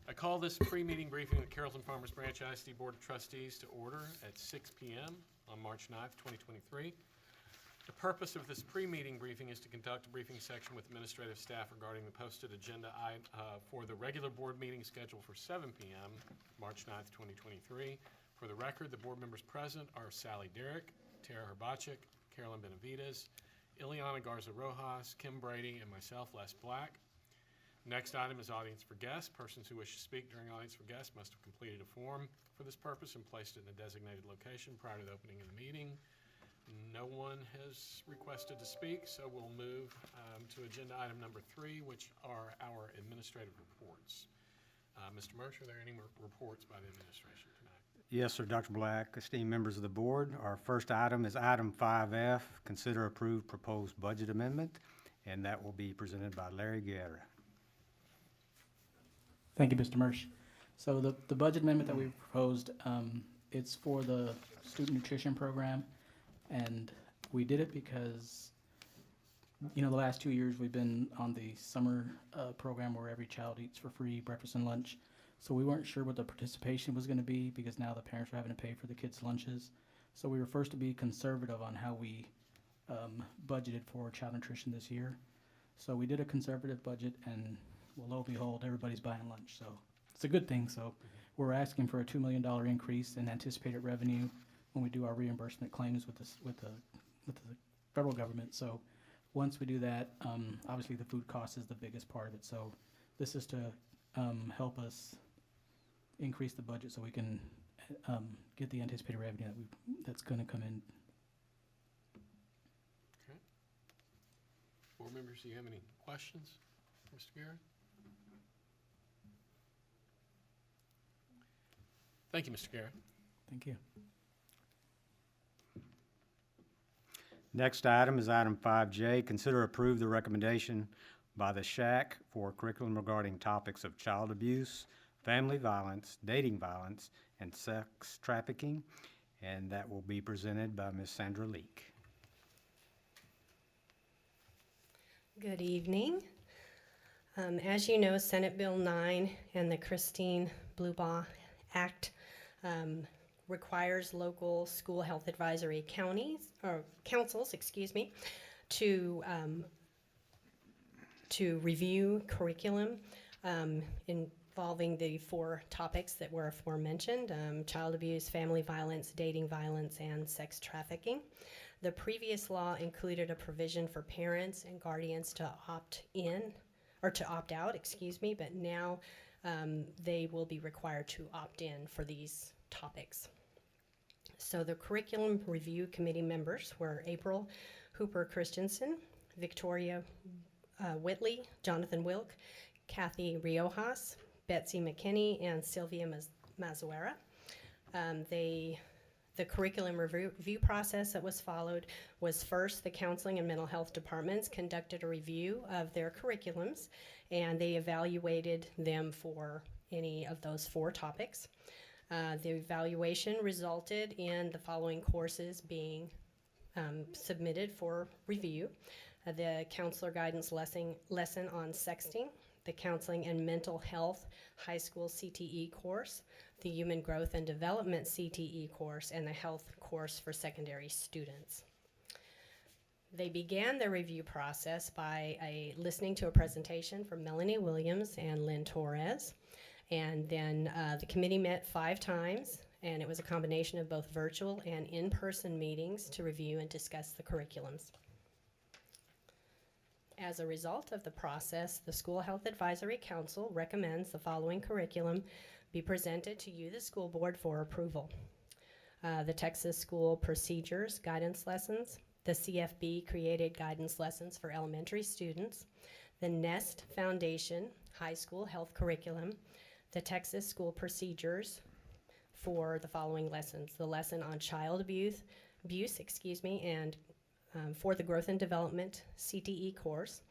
I call this pre-meeting briefing of the Carrollton-Farmers Branch ISD Board of Trustees to order at 6 p.m. on March 9th, 2023. The purpose of this pre-meeting briefing is to conduct a briefing section with administrative staff regarding the posted agenda for the regular board meeting scheduled for 7 p.m. March 9th, 2023. For the record, the board members present are Sally Derrick, Tara Herbachik, Carolyn Benavides, Ileana Garza Rojas, Kim Brady, and myself, Les Black. Next item is audience for guests. Persons who wish to speak during audience for guests must have completed a form for this purpose and placed it in a designated location prior to the opening of the meeting. No one has requested to speak, so we'll move to agenda item number 3, which are our administrative reports. Mr. Mercer, are there any more reports by the administration tonight? Yes, sir, Dr. Black, esteemed members of the board. Our first item is item 5F, consider approved proposed budget amendment, and that will be presented by Larry Guerra. Thank you, Mr. Mersch. So the budget amendment that we proposed, it's for the student nutrition program, and we did it because, the last 2 years we've been on the summer program where every child eats for free breakfast and lunch. So we weren't sure what the participation was going to be because now the parents are having to pay for the kids' lunches. So we were forced to be conservative on how we budgeted for child nutrition this year. So we did a conservative budget, and well, lo and behold, everybody's buying lunch, so it's a good thing. So we're asking for a $2 million increase in anticipated revenue when we do our reimbursement claims with the federal government. So once we do that, obviously the food cost is the biggest part of it. So this is to help us increase the budget so we can get the anticipated revenue that's going to come in. Okay. Board members, do you have any questions, Mr. Garrett? Thank you, Mr. Garrett. Thank you. Next item is item 5J, consider approve the recommendation by the SHAC for curriculum regarding topics of child abuse, family violence, dating violence, and sex trafficking, and that will be presented by Ms. Sandra Leak. Good evening. As you know, Senate Bill 9 and the Christine Blubaugh Act requires local school health advisory councils, to review curriculum involving the 4 topics that were aforementioned: child abuse, family violence, dating violence, and sex trafficking. The previous law included a provision for parents and guardians to opt out, but now they will be required to opt in for these topics. So the Curriculum Review Committee members were April Hooper Christensen, Victoria Whitley, Jonathan Wilk, Kathy Riojas, Betsy McKinney, and Sylvia Mazuera. The curriculum review process that was followed was first the counseling and mental health departments conducted a review of their curriculums, and they evaluated them for any of those 4 topics. The evaluation resulted in the following courses being submitted for review: the counselor guidance lesson on sexting, the counseling and mental health high school CTE course, the human growth and development CTE course, and the health course for secondary students. They began their review process by listening to a presentation from Melanie Williams and Lynn Torres. And then the committee met 5 times, and it was a combination of both virtual and in-person meetings to review and discuss the curriculums. As a result of the process, the School Health Advisory Council recommends the following curriculum be presented to you, the school board, for approval. The Texas School Procedures Guidance Lessons, the CFB created guidance lessons for elementary students, the NEST Foundation High School Health Curriculum, the Texas School Procedures for the following lessons: the lesson on child abuse, and for the Growth and Development CTE course,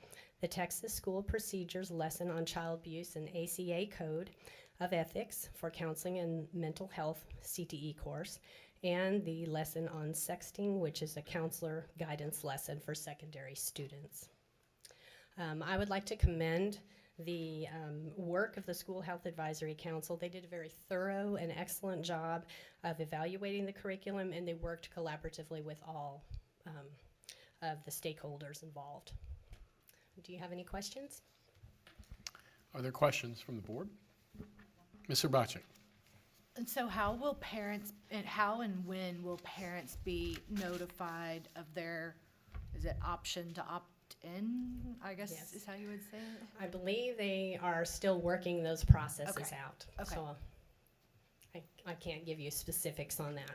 the Texas School Procedures lesson on child abuse and ACA Code of Ethics for Counseling and Mental Health CTE course, and the lesson on sexting, which is a counselor guidance lesson for secondary students. I would like to commend the work of the School Health Advisory Council. They did a very thorough and excellent job of evaluating the curriculum, and they worked collaboratively with all of the stakeholders involved. Do you have any questions? Are there questions from the board? Ms. Urbacek? And so how will parents, and how and when will parents be notified of their, is it option to opt in, I guess Yes. is how you would say it? I believe they are still working those processes Okay. out. Okay. So I can't give you specifics on that.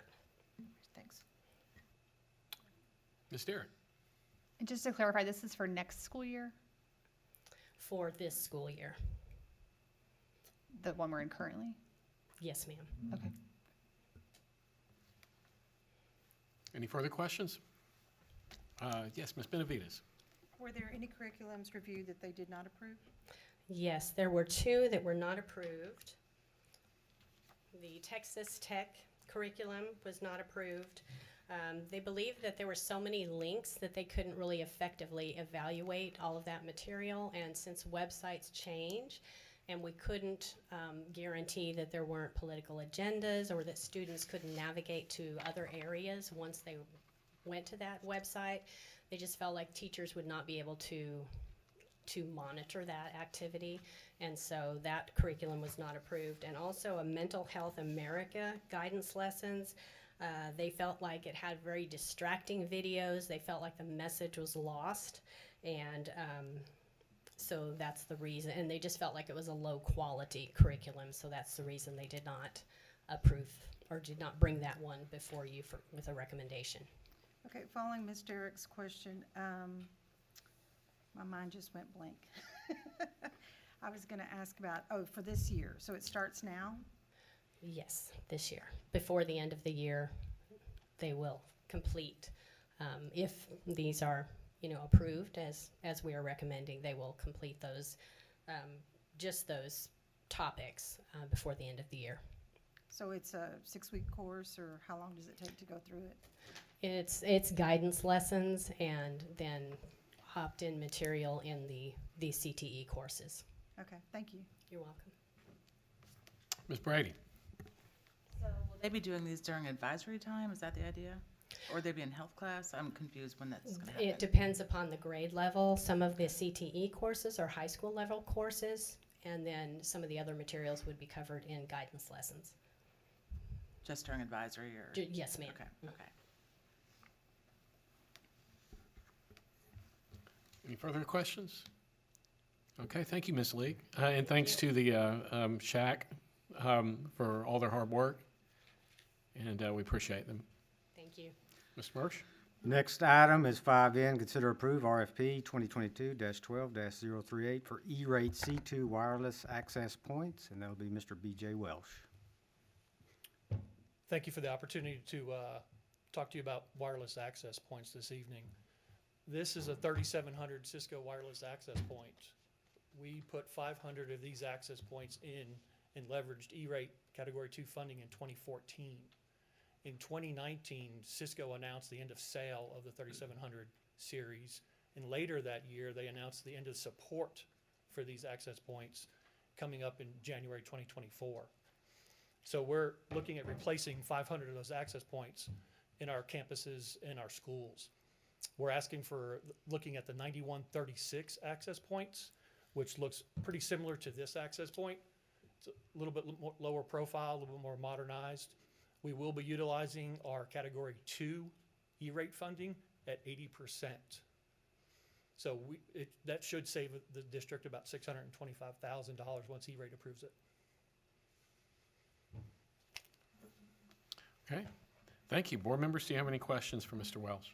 Thanks. Ms. Darrett? And just to clarify, this is for next school year, For this school year. the one we're in currently? Yes, ma'am. Okay. Any further questions? Yes, Ms. Benavides. Were there any curriculums reviewed that they did not approve? Yes, there were two that were not approved. The Texas Tech curriculum was not approved. They believed that there were so many links that they couldn't really effectively evaluate all of that material, and since websites change, and we couldn't guarantee that there weren't political agendas or that students couldn't navigate to other areas once they went to that website, they just felt like teachers would not be able to monitor that activity, and so that curriculum was not approved. And also a Mental Health America guidance lessons, they felt like it had very distracting videos. They felt like the message was lost, and so that's the reason. And they just felt like it was a low quality curriculum, so that's the reason they did not approve or did not bring that one before you with a recommendation. Okay, following Ms. Derrick's question, my mind just went blank. I was going to ask about, for this year, so it starts now? Yes, this year. Before the end of the year, they will complete. If these are, approved as we are recommending, they will complete those, just those topics before the end of the year. So it's a 6-week course, or how long does it take to go through it? It's guidance lessons and then opt-in material in the CTE courses. Okay, thank you. You're welcome. Ms. Brady? So will they be doing these during advisory time? Is that the idea? Or they'd be in health class? I'm confused when that's going to happen. It depends upon the grade level. Some of the CTE courses are high school level courses, and then some of the other materials would be covered in guidance lessons. Just during advisory or? Yes, ma'am. Okay, okay. Any further questions? Okay, thank you, Ms. League. And thanks to the SHAC for all their hard work, and we appreciate them. Thank you. Mr. Marsh? Next item is 5N, consider approve RFP 2022-12-038 for E-rate C2 wireless access points, and that'll be Mr. B.J. Welsh. Thank you for the opportunity to talk to you about wireless access points this evening. This is a 3,700 Cisco wireless access point. We put 500 of these access points in and leveraged E-rate Category 2 funding in 2014. In 2019, Cisco announced the end of sale of the 3,700 series, and later that year they announced the end of support for these access points coming up in January 2024. So we're looking at replacing 500 of those access points in our campuses and our schools. We're asking for looking at the 9136 access points, which looks pretty similar to this access point. It's a little bit more lower profile, a little bit more modernized. We will be utilizing our Category 2 E-rate funding at 80%. So that should save the district about $625,000 once E-rate approves it. Okay, thank you. Board members, do you have any questions for Mr. Welsh?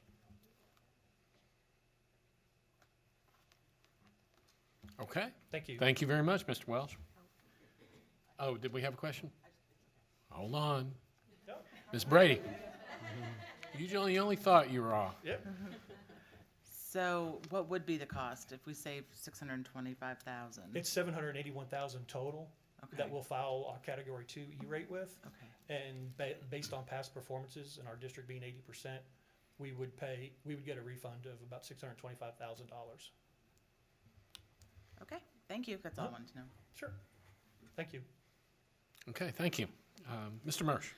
Okay, Thank you. thank you very much, Mr. Welsh. Oh, did we have a question? Hold on. Ms. Brady, you only thought you were off. Yep. So what would be the cost if we save $625,000? It's $781,000 total Okay. that we'll file our Category 2 E-rate with. Okay. And based on past performances and our district being 80%, we would get a refund of about $625,000. Okay, Thank you, that's all I wanted to know. Sure. Thank you. Okay, thank you. Mr. Marsh?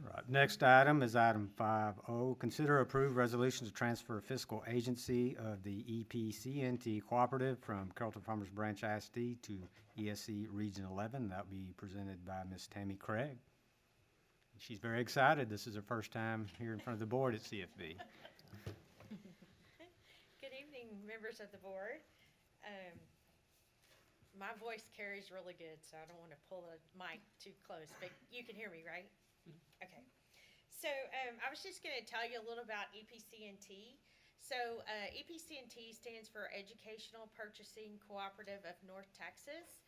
All right, next item is item 5O. Consider approved resolution to transfer fiscal agency of the EPCNT Cooperative from Carrollton-Farmers Branch ISD to ESC Region 11. That will be presented by Ms. Tammy Craig. She's very excited. This is her first time here in front of the board at CFB. Good evening, members of the board. My voice carries really good, so I don't want to pull the mic too close, but you can hear me, right? Okay. So I was just going to tell you a little about EPCNT. So EPCNT stands for Educational Purchasing Cooperative of North Texas.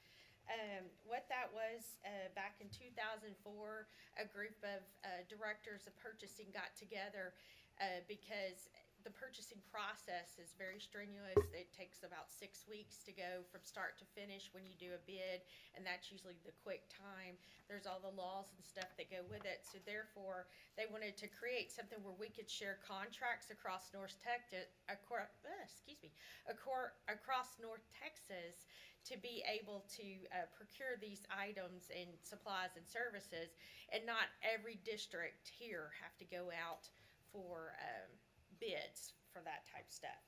What that was, back in 2004, a group of directors of purchasing got together because the purchasing process is very strenuous. It takes about 6 weeks to go from start to finish when you do a bid, and that's usually the quick time. There's all the laws and stuff that go with it. So therefore, they wanted to create something where we could share contracts across North Texas, across North Texas, to be able to procure these items and supplies and services, and not every district here have to go out for bids for that type stuff.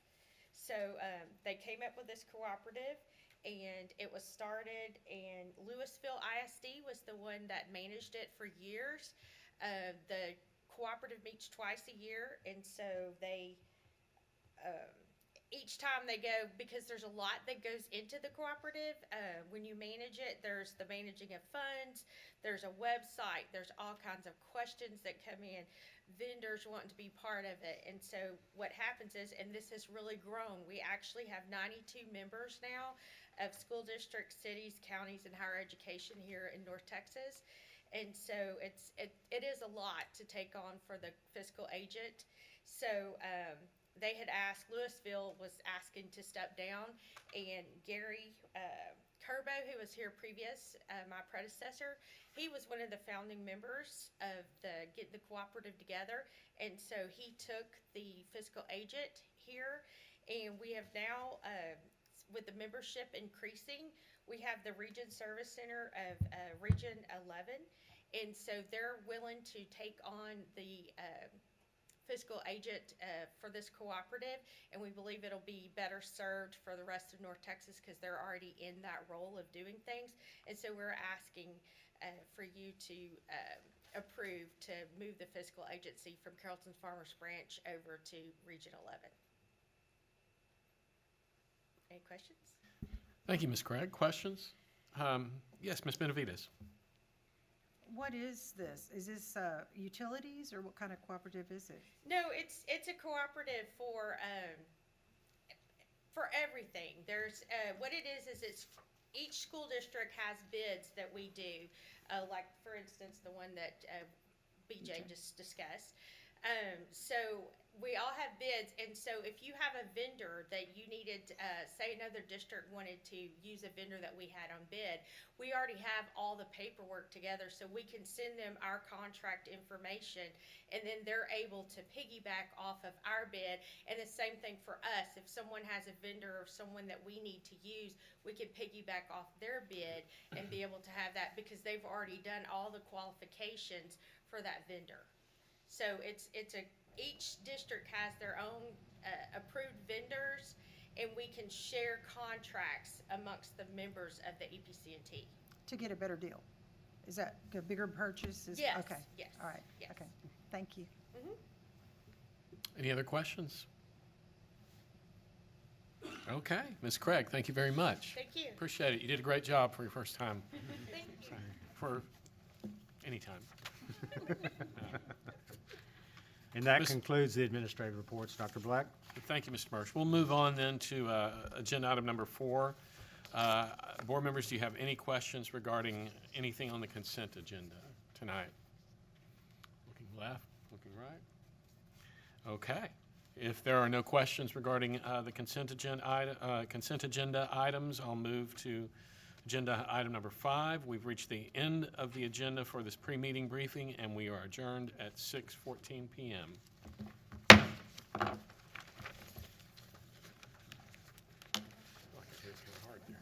So they came up with this cooperative, and it was started, and Louisville ISD was the one that managed it for years. The cooperative meets twice a year, and so they each time they go, because there's a lot that goes into the cooperative, when you manage it, there's the managing of funds, there's a website, there's all kinds of questions that come in, vendors wanting to be part of it. And so what happens is, and this has really grown, we actually have 92 members now of school districts, cities, counties, and higher education here in North Texas. And so it is a lot to take on for the fiscal agent. So they had asked, Louisville was asking to step down, and Gary Kerbo, who was here previous, my predecessor, he was one of the founding members of getting the cooperative together, and so he took the fiscal agent here, and we have now, with the membership increasing, we have the Region Service Center of Region 11, and so they're willing to take on the fiscal agent for this cooperative, and we believe it'll be better served for the rest of North Texas because they're already in that role of doing things. And so we're asking for you to approve to move the fiscal agency from Carrollton-Farmers Branch over to Region 11. Any questions? Thank you, Ms. Craig. Questions? Yes, Ms. Benavides. What is this? Is this utilities, or what kind of cooperative is it? No, it's a cooperative for everything. There's what it is it's each school district has bids that we do, like for instance the one that BJ just discussed. So we all have bids, and so if you have a vendor that you needed, say another district wanted to use a vendor that we had on bid, we already have all the paperwork together, so we can send them our contract information, and then they're able to piggyback off of our bid. And the same thing for us. If someone has a vendor or someone that we need to use, we can piggyback off their bid and be able to have that because they've already done all the qualifications for that vendor. So each district has their own approved vendors, and we can share contracts amongst the members of the EPCNT. To get a better deal? Is that a bigger purchase? Yes, Okay. yes, All right, yes. okay. Thank you. Any other questions? Okay, Ms. Craig, thank you very much. Thank you. Appreciate it. You did a great job for your first time, Thank you. for any time. And that Miss- concludes the administrative reports. Dr. Black? Thank you, Mr. Marsh. We'll move on then to agenda item number 4. Board members, do you have any questions regarding anything on the consent agenda tonight? Looking left, looking right. Okay. If there are no questions regarding the consent agenda items, I'll move to agenda item number 5. We've reached the end of the agenda for this pre-meeting briefing, and we are adjourned at 6:14 p.m. Like I hit it hard there.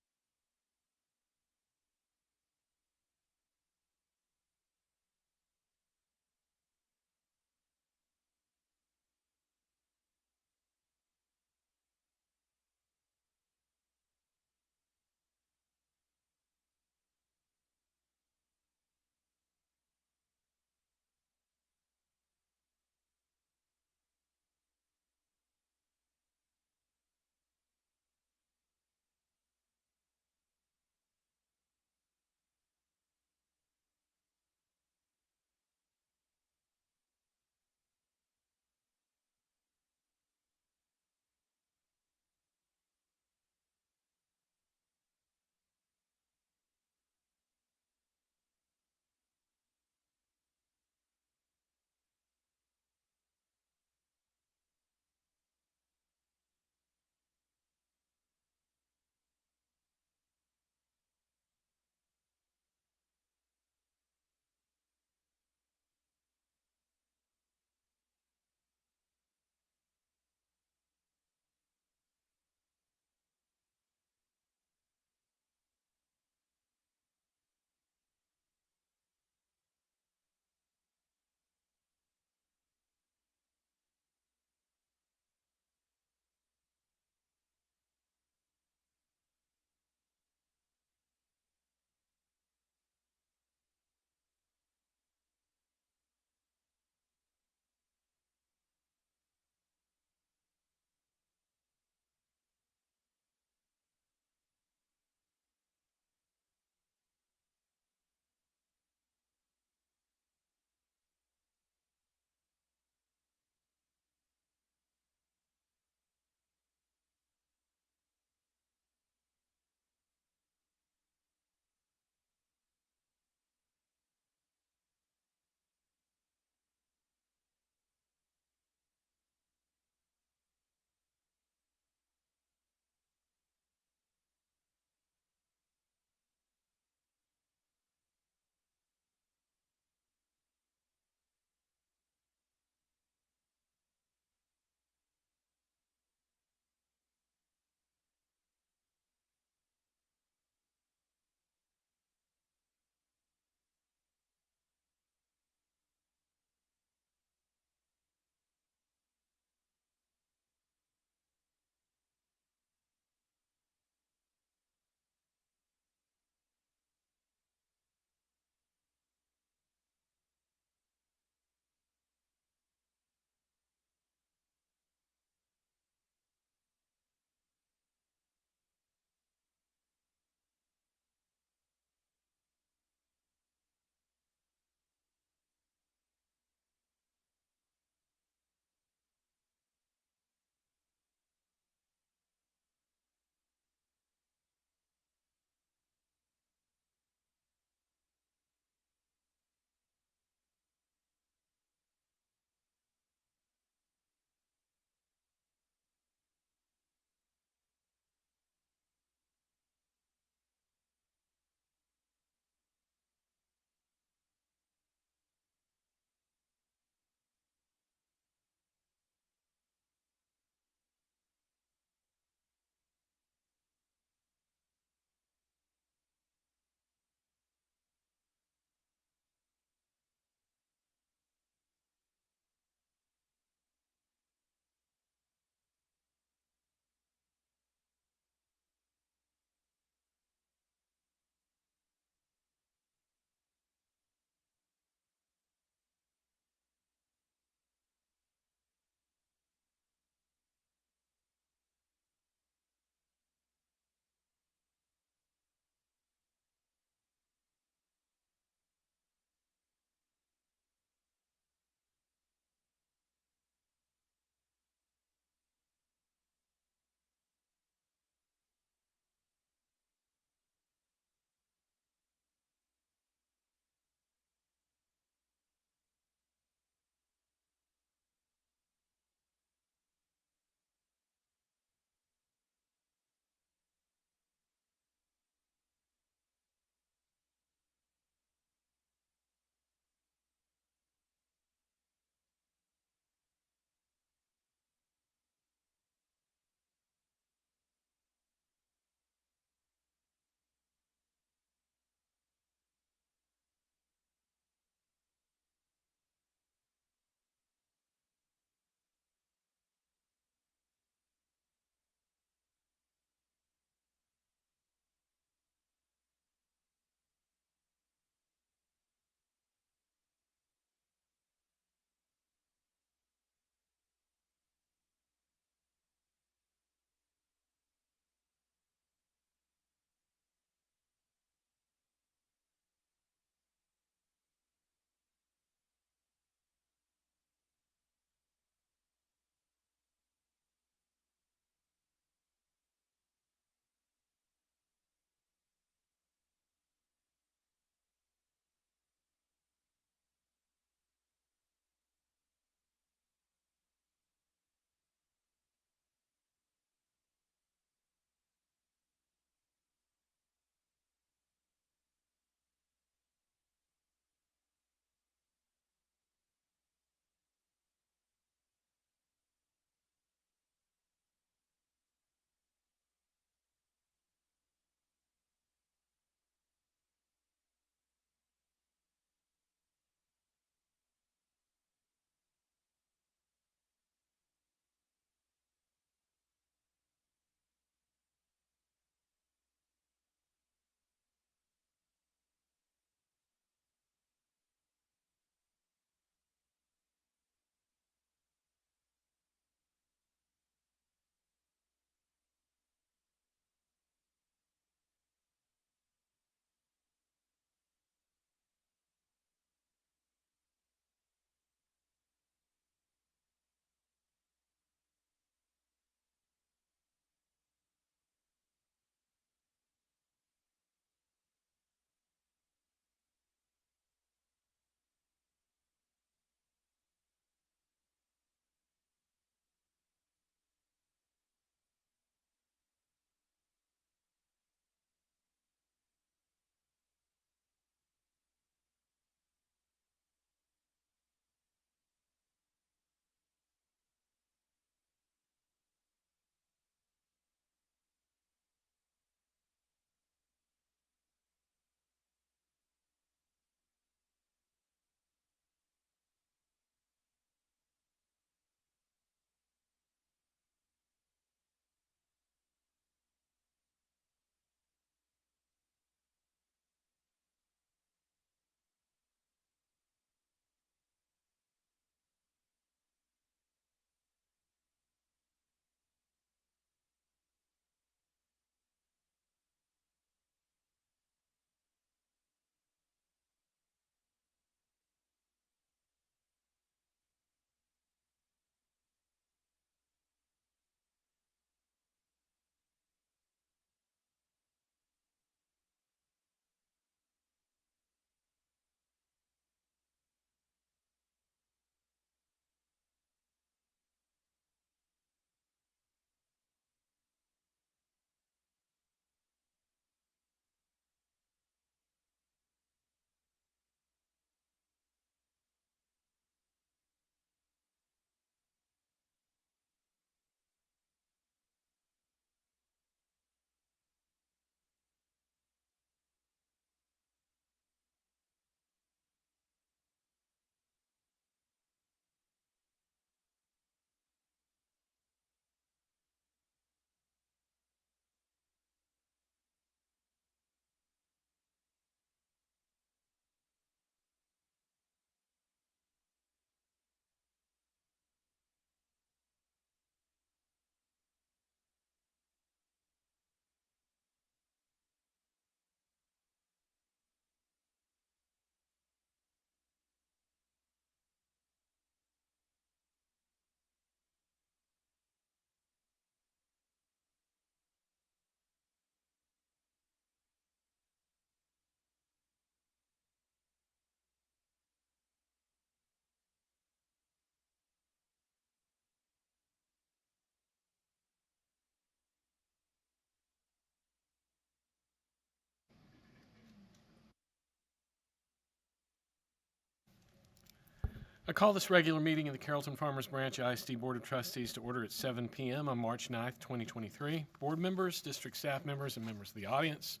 I call this regular meeting of the Carrollton-Farmers Branch ISD Board of Trustees to order at 7 p.m. on March 9th, 2023. Board members, district staff members, and members of the audience,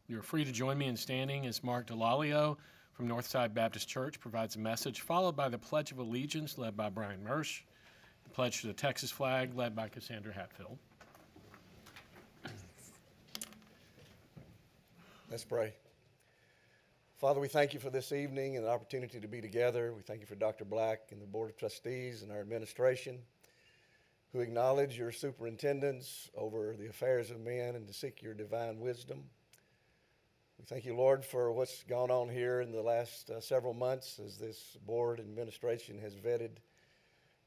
you are free to join me in standing as Mark DeLalio from Northside Baptist Church provides a message, followed by the Pledge of Allegiance led by Brian Mersch, the Pledge to the Texas flag led by Cassandra Hatfield. Let's pray. Father, we thank you for this evening and the opportunity to be together. We thank you for Dr. Black and the Board of Trustees and our administration who acknowledge your superintendence over the affairs of men and to seek your divine wisdom. We thank you, Lord, for what's gone on here in the last several months as this board and administration has vetted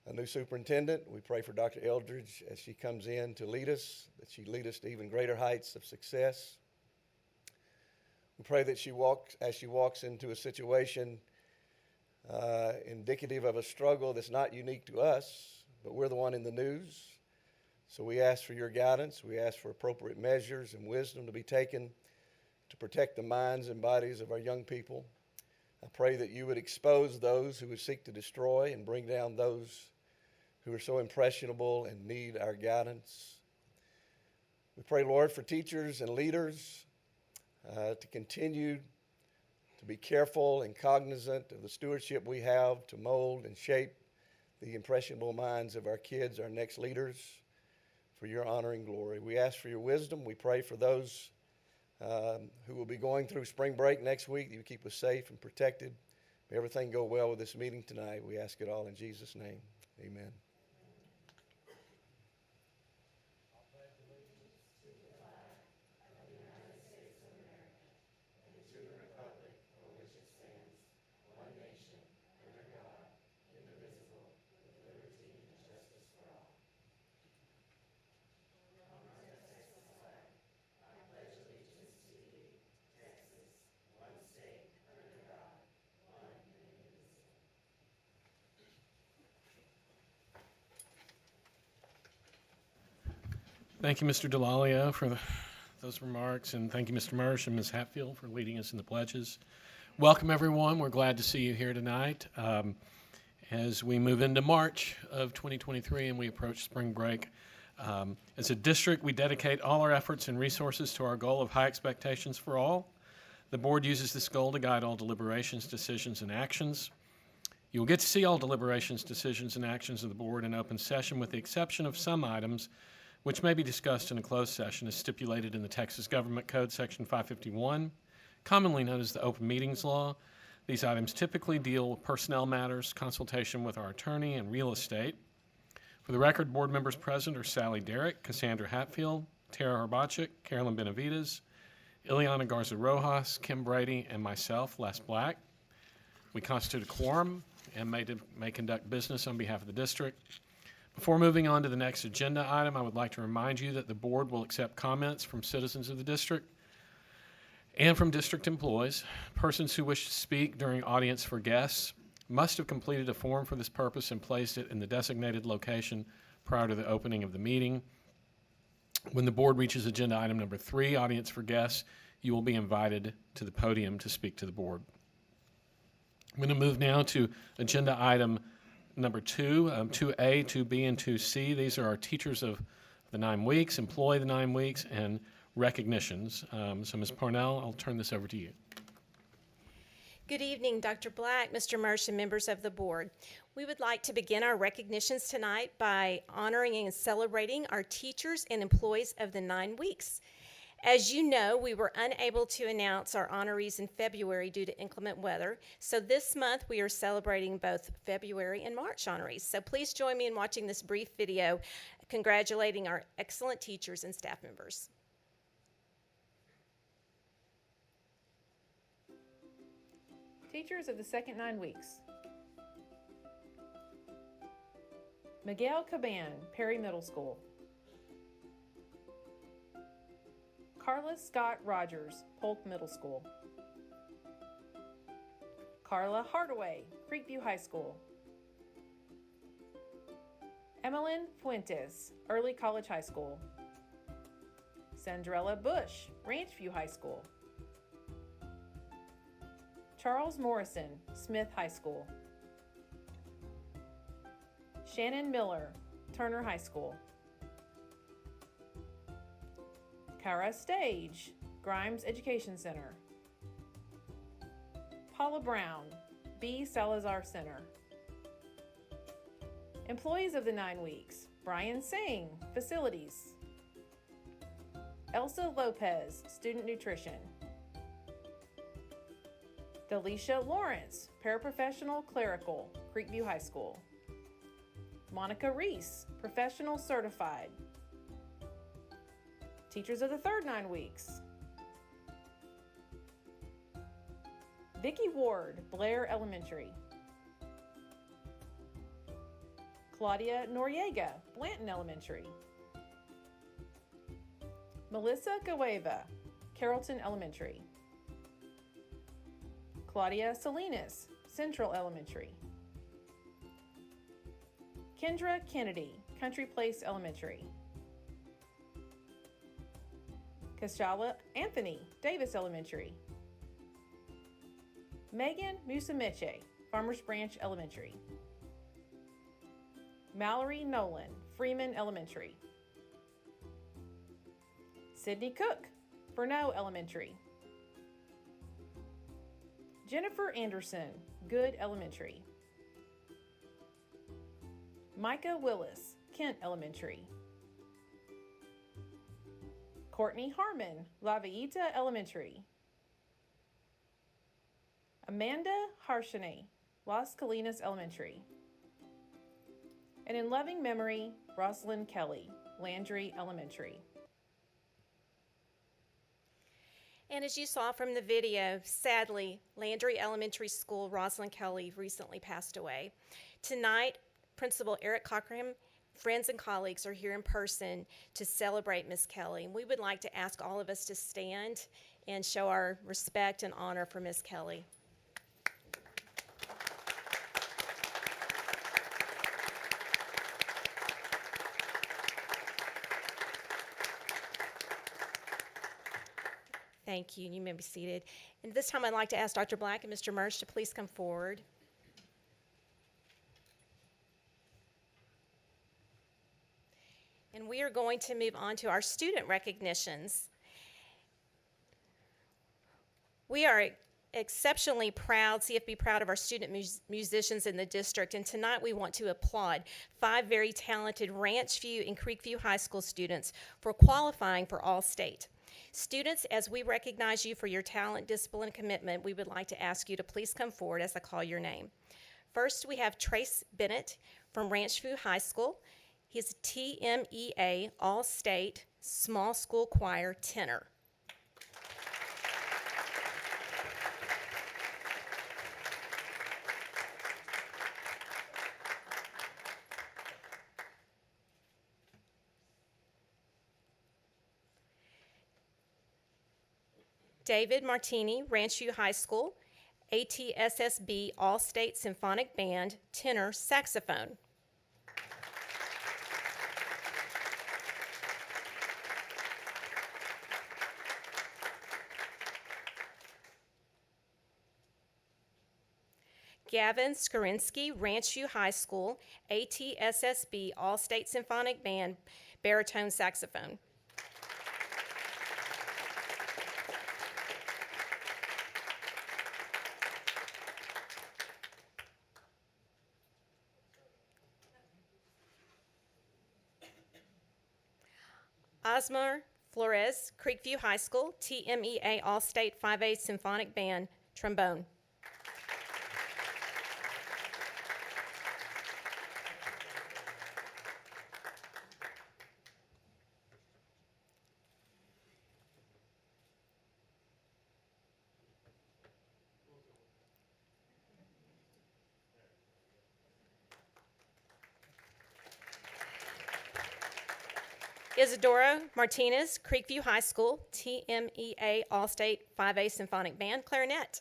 a new superintendent. We pray for Dr. Eldridge as she comes in to lead us, that she lead us to even greater heights of success. We pray that as she walks into a situation indicative of a struggle that's not unique to us, but we're the one in the news. So we ask for your guidance. We ask for appropriate measures and wisdom to be taken to protect the minds and bodies of our young people. I pray that you would expose those who would seek to destroy and bring down those who are so impressionable and need our guidance. We pray, Lord, for teachers and leaders to continue to be careful and cognizant of the stewardship we have to mold and shape the impressionable minds of our kids, our next leaders, for your honor and glory. We ask for your wisdom. We pray for those who will be going through spring break next week, that you keep us safe and protected. May everything go well with this meeting tonight. We ask it all in Jesus' name. Amen. Thank you, Mr. DeLalio, for those remarks, and thank you, Mr. Mersch and Ms. Hatfield, for leading us in the pledges. Welcome, everyone. We're glad to see you here tonight as we move into March of 2023 and we approach spring break. As a district, we dedicate all our efforts and resources to our goal of high expectations for all. The board uses this goal to guide all deliberations, decisions, and actions. You will get to see all deliberations, decisions, and actions of the board in open session, with the exception of some items which may be discussed in a closed session as stipulated in the Texas Government Code, Section 551, commonly known as the Open Meetings Law. These items typically deal with personnel matters, consultation with our attorney, and real estate. For the record, board members present are Sally Derrick, Cassandra Hatfield, Tara Harbachik, Carolyn Benavides, Ileana Garza Rojas, Kim Brady, and myself, Les Black. We constitute a quorum and may conduct business on behalf of the district. Before moving on to the next agenda item, I would like to remind you that the board will accept comments from citizens of the district and from district employees. Persons who wish to speak during audience for guests must have completed a form for this purpose and placed it in the designated location prior to the opening of the meeting. When the board reaches agenda item number 3, audience for guests, you will be invited to the podium to speak to the board. I'm going to move now to agenda item number 2, 2A, 2B, and 2C. These are our teachers of the 9 weeks, employee of the 9 weeks, and recognitions. So Ms. Parnell, I'll turn this over to you. Good evening, Dr. Black, Mr. Mersch, and members of the board. We would like to begin our recognitions tonight by honoring and celebrating our teachers and employees of the 9 weeks. As you know, we were unable to announce our honorees in February due to inclement weather, so this month we are celebrating both February and March honorees. So please join me in watching this brief video congratulating our excellent teachers and staff members. Teachers of the second 9 weeks. Miguel Caban, Perry Middle School. Carla Scott Rogers, Polk Middle School. Carla Hardaway, Creekview High School. Emmeline Fuentes, Early College High School. Sandrella Bush, Ranchview High School. Charles Morrison, Smith High School. Shannon Miller, Turner High School. Kara Stage, Grimes Education Center. Paula Brown, B. Salazar Center. Employees of the 9 weeks, Brian Singh, Facilities. Elsa Lopez, Student Nutrition. Delisha Lawrence, Paraprofessional Clerical, Creekview High School. Monica Reese, Professional Certified. Teachers of the third 9 weeks. Vicki Ward, Blair Elementary. Claudia Noriega, Blanton Elementary. Melissa Gueva, Carrollton Elementary. Claudia Salinas, Central Elementary. Kendra Kennedy, Country Place Elementary. Kashala Anthony, Davis Elementary. Megan Musamiche, Farmers Branch Elementary. Mallory Nolan, Freeman Elementary. Sydney Cook, Furneaux Elementary. Jennifer Anderson, Good Elementary. Micah Willis, Kent Elementary. Courtney Harmon, La Villita Elementary. Amanda Harshane, Las Colinas Elementary. And in loving memory, Rosalind Kelly, Landry Elementary. And as you saw from the video, sadly, Landry Elementary School, Rosalind Kelly recently passed away. Tonight, Principal Eric Cochran, friends and colleagues are here in person to celebrate Miss Kelly. And we would like to ask all of us to stand and show our respect and honor for Miss Kelly. Thank you. You may be seated. And this time I'd like to ask Dr. Black and Mr. Mersch to please come forward. And we are going to move on to our student recognitions. We are exceptionally proud, CFB proud of our student musicians in the district, and tonight we want to applaud 5 very talented Ranch View and Creekview High School students for qualifying for All-State. Students, as we recognize you for your talent, discipline, and commitment, we would like to ask you to please come forward as I call your name. First, we have Trace Bennett from Ranch View High School. He's a TMEA All-State Small School Choir tenor. David Martini, Ranch View High School, ATSSB All-State Symphonic Band, tenor saxophone. Gavin Skorinsky, Ranch View High School, ATSSB All-State Symphonic Band, baritone saxophone. Osmar Flores, Creekview High School, TMEA All-State 5A Symphonic Band, trombone. Isadora Martinez, Creekview High School, TMEA All-State 5A Symphonic Band, clarinet.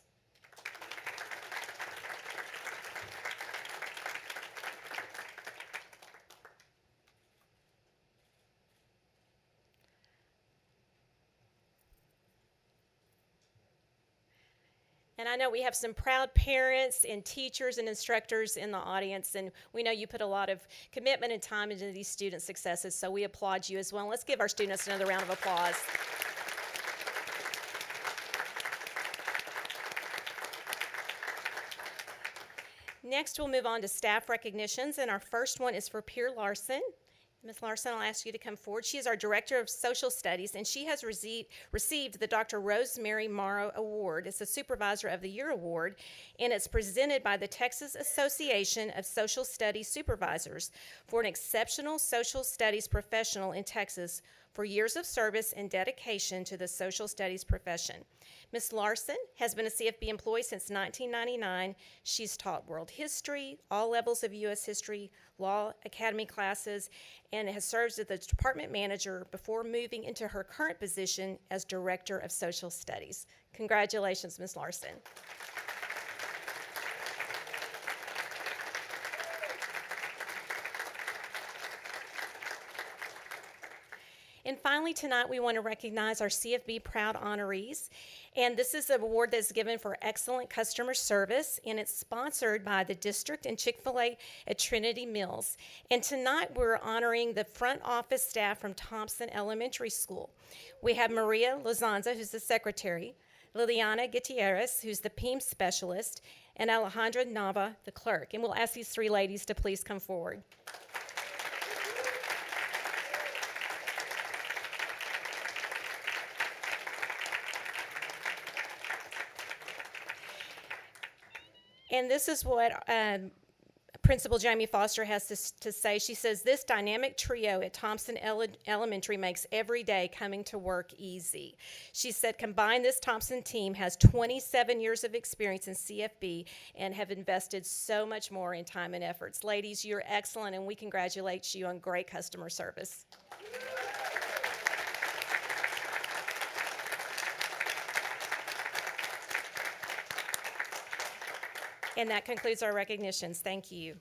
And I know we have some proud parents and teachers and instructors in the audience, and we know you put a lot of commitment and time into these student successes, so we applaud you as well. Let's give our students another round of applause. Next, we'll move on to staff recognitions, and our first one is for Pierre Larson. Ms. Larson, I'll ask you to come forward. She is our Director of Social Studies, and she has received the Dr. Rosemary Morrow Award. It's a Supervisor of the Year Award, and it's presented by the Texas Association of Social Studies Supervisors for an exceptional social studies professional in Texas for years of service and dedication to the social studies profession. Ms. Larson has been a CFB employee since 1999. She's taught world history, all levels of U.S. history, law academy classes, and has served as the department manager before moving into her current position as Director of Social Studies. Congratulations, Ms. Larson. And finally, tonight, we want to recognize our CFB Proud Honorees. And this is an award that's given for excellent customer service, and it's sponsored by the district and Chick-fil-A at Trinity Mills. And tonight, we're honoring the front office staff from Thompson Elementary School. We have Maria Lozanza, who's the secretary, Liliana Gutierrez, who's the PEAM specialist, and Alejandra Nava, the clerk. And we'll ask these three ladies to please come forward. And this is what Principal Jamie Foster has to say. She says, this dynamic trio at Thompson Elementary makes every day coming to work easy. She said, combined, this Thompson team has 27 years of experience in CFB and have invested so much more in time and efforts. Ladies, you're excellent, and we congratulate you on great customer service. And that concludes our recognitions. Thank you.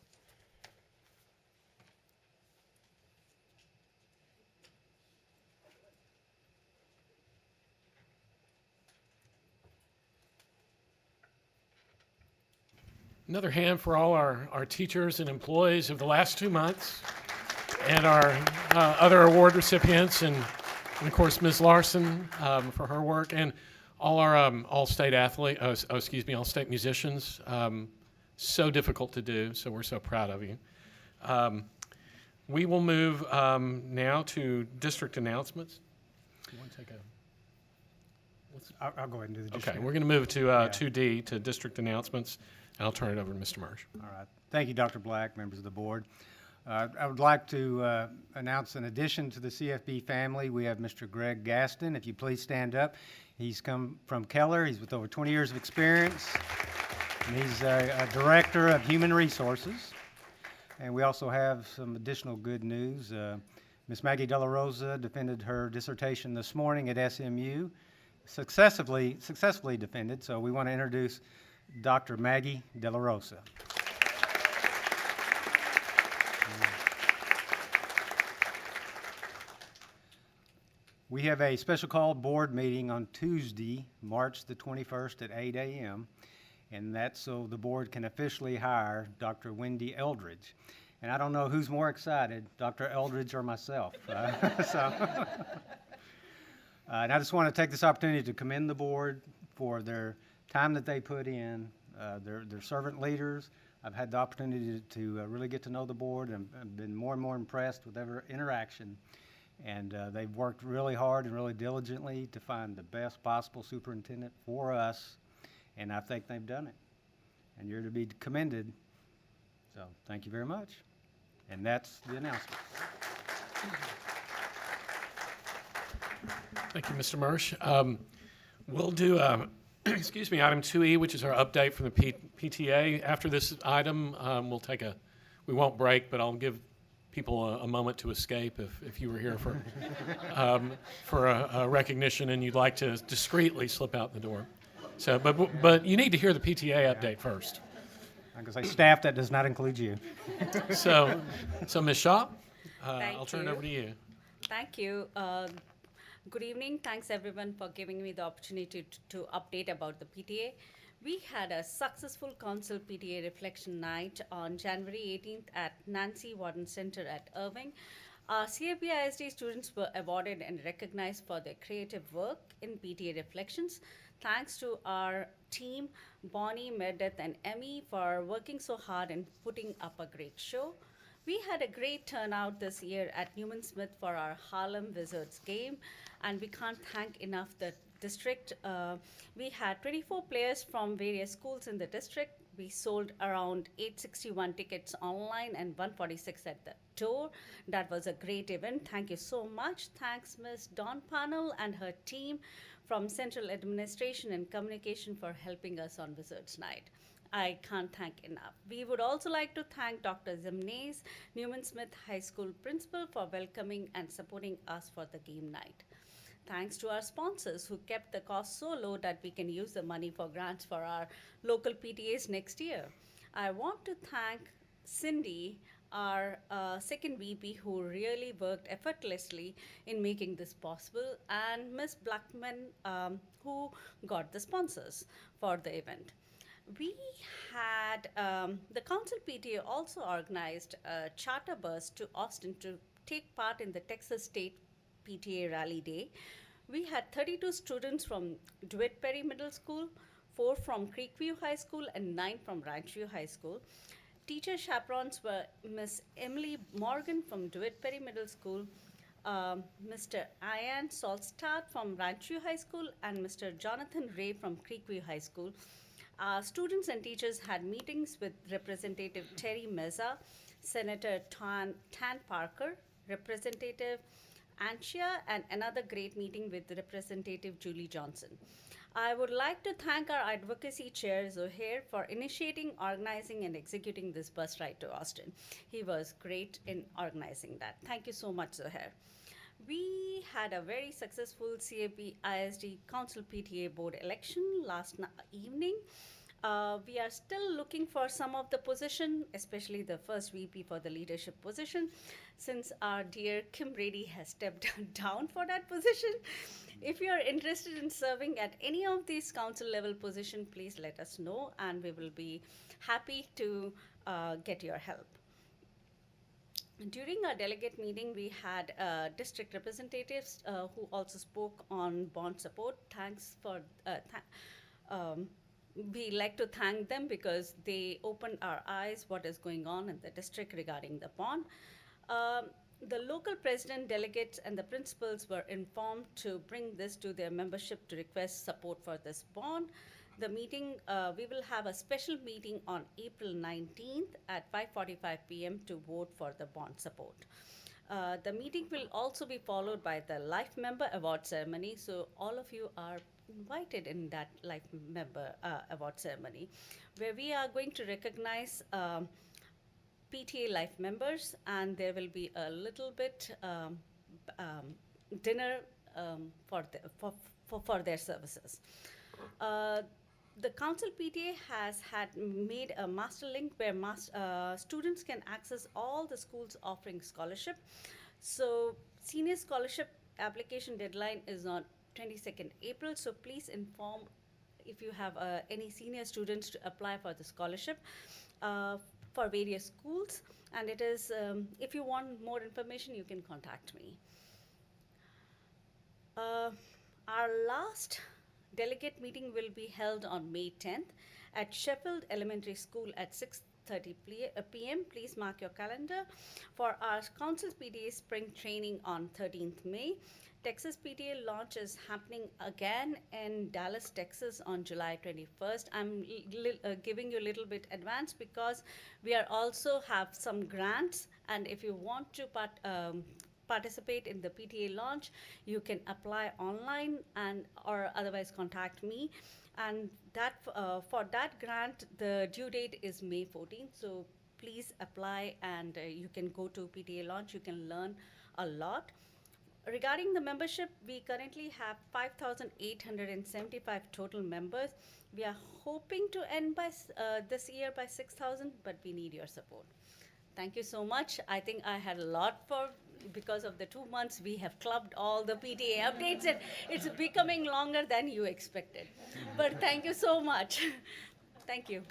Another hand for all our teachers and employees of the last 2 months, and our other award recipients, and of course Ms. Larson for her work, and all our all-state all-state musicians. So difficult to do, so we're so proud of you. We will move now to district announcements. You want to take I'll go ahead and do the district. Okay, we're going to move to 2D, to district announcements, and I'll turn it over to Mr. Marsh. All right. Thank you, Dr. Black, members of the board. I would like to announce an addition to the CFB family. We have Mr. Greg Gaston. If you please stand up. He's come from Keller. He's with over 20 years of experience. And he's a director of human resources. And we also have some additional good news. Ms. Maggie De La Rosa defended her dissertation this morning at SMU, successfully defended. So we want to introduce Dr. Maggie De La Rosa. We have a special called board meeting on Tuesday, March the 21st at 8 a.m., and that's so the board can officially hire Dr. Wendy Eldridge. And I don't know who's more excited, Dr. Eldridge or myself. And I just want to take this opportunity to commend the board for their time that they put in, their servant leaders. I've had the opportunity to really get to know the board, and I've been more and more impressed with every interaction. And they've worked really hard and really diligently to find the best possible superintendent for us, and I think they've done it. And you're to be commended. So thank you very much. And that's the announcement. Thank you, Mr. Marsh. We'll do, excuse me, item 2E, which is our update from the PTA. After this item, we won't break, but I'll give people a moment to escape if you were here for a recognition and you'd like to discreetly slip out the door. So, but you need to hear the PTA update first. I'm going to say staff, that does not include you. So Ms. Shaw, I'll turn it over to you. Thank you. Good evening. Thanks everyone for giving me the opportunity to update about the PTA. We had a successful council PTA reflection night on January 18th at Nancy Warden Center at Irving. Our CAP ISD students were awarded and recognized for their creative work in PTA reflections. Thanks to our team, Bonnie, Meredith, and Emmy, for working so hard and putting up a great show. We had a great turnout this year at Newman Smith for our Harlem Wizards game, and we can't thank enough the district. We had 24 players from various schools in the district. We sold around 861 tickets online and 146 at the door. That was a great event. Thank you so much. Thanks, Ms. Dawn Parnell and her team from Central Administration and Communication for helping us on Wizards Night. I can't thank enough. We would also like to thank Dr. Zimnes, Newman Smith High School principal, for welcoming and supporting us for the game night. Thanks to our sponsors who kept the cost so low that we can use the money for grants for our local PTAs next year. I want to thank Cindy, our second VP, who really worked effortlessly in making this possible, and Ms. Blackman, who got the sponsors for the event. We had the council PTA also organized a charter bus to Austin to take part in the Texas State PTA Rally Day. We had 32 students from DeWitt Perry Middle School, 4 from Creekview High School, and 9 from Ranchview High School. Teacher chaperones were Miss Emily Morgan from DeWitt Perry Middle School, Mr. Ian Solstad from Ranchview High School, and Mr. Jonathan Ray from Creekview High School. Students and teachers had meetings with Representative Terry Meza, Senator Tan Parker, Representative Anchia, and another great meeting with Representative Julie Johnson. I would like to thank our advocacy chair, Zohair, for initiating, organizing, and executing this bus ride to Austin. He was great in organizing that. Thank you so much, Zohair. We had a very successful CAP ISD Council PTA Board election last evening. We are still looking for some of the position, especially the first VP for the leadership position, since our dear Kim Brady has stepped down for that position. If you are interested in serving at any of these council level positions, please let us know, and we will be happy to get your help. During our delegate meeting, we had district representatives who also spoke on bond support. Thanks for, we like to thank them because they opened our eyes what is going on in the district regarding the bond. The local president, delegates, and the principals were informed to bring this to their membership to request support for this bond. The meeting, we will have a special meeting on April 19th at 5:45 p.m. to vote for the bond support. The meeting will also be followed by the Life Member Award ceremony, so all of you are invited in that Life Member Award ceremony, where we are going to recognize PTA Life members, and there will be a little bit dinner for their services. The council PTA has made a master link where students can access all the schools offering scholarship. So senior scholarship application deadline is on 22nd April, so please inform if you have any senior students to apply for the scholarship for various schools. And it is, if you want more information, you can contact me. Our last delegate meeting will be held on May 10th at Sheffield Elementary School at 6:30 p.m. Please mark your calendar. For our council PTA spring training on 13th May, Texas PTA launch is happening again in Dallas, Texas on July 21st. I'm giving you a little bit advance because we are also have some grants, and if you want to participate in the PTA launch, you can apply online and or otherwise contact me. And that for that grant, the due date is May 14th. So please apply, and you can go to PTA launch. You can learn a lot. Regarding the membership, we currently have 5,875 total members. We are hoping to end by this year by 6,000, but we need your support. Thank you so much. I think I had a lot for because of the 2 months, we have clubbed all the PTA updates, and it's becoming longer than you expected. But thank you so much. Thank you.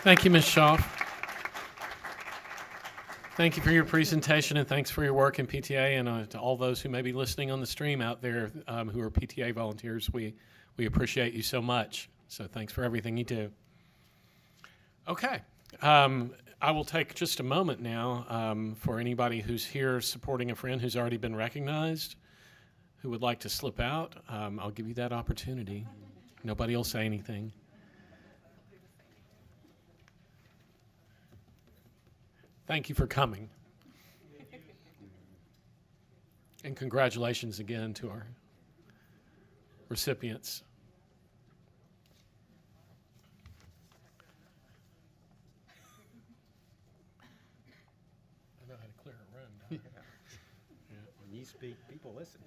Thank you, Ms. Shaw. Thank you for your presentation, and thanks for your work in PTA, and to all those who may be listening on the stream out there who are PTA volunteers, we appreciate you so much. So thanks for everything you do. Okay. I will take just a moment now for anybody who's here supporting a friend who's already been recognized, who would like to slip out. I'll give you that opportunity. Nobody will say anything. Thank you for coming. And congratulations again to our recipients. I know how to clear a room, don't I? When you speak, people listen.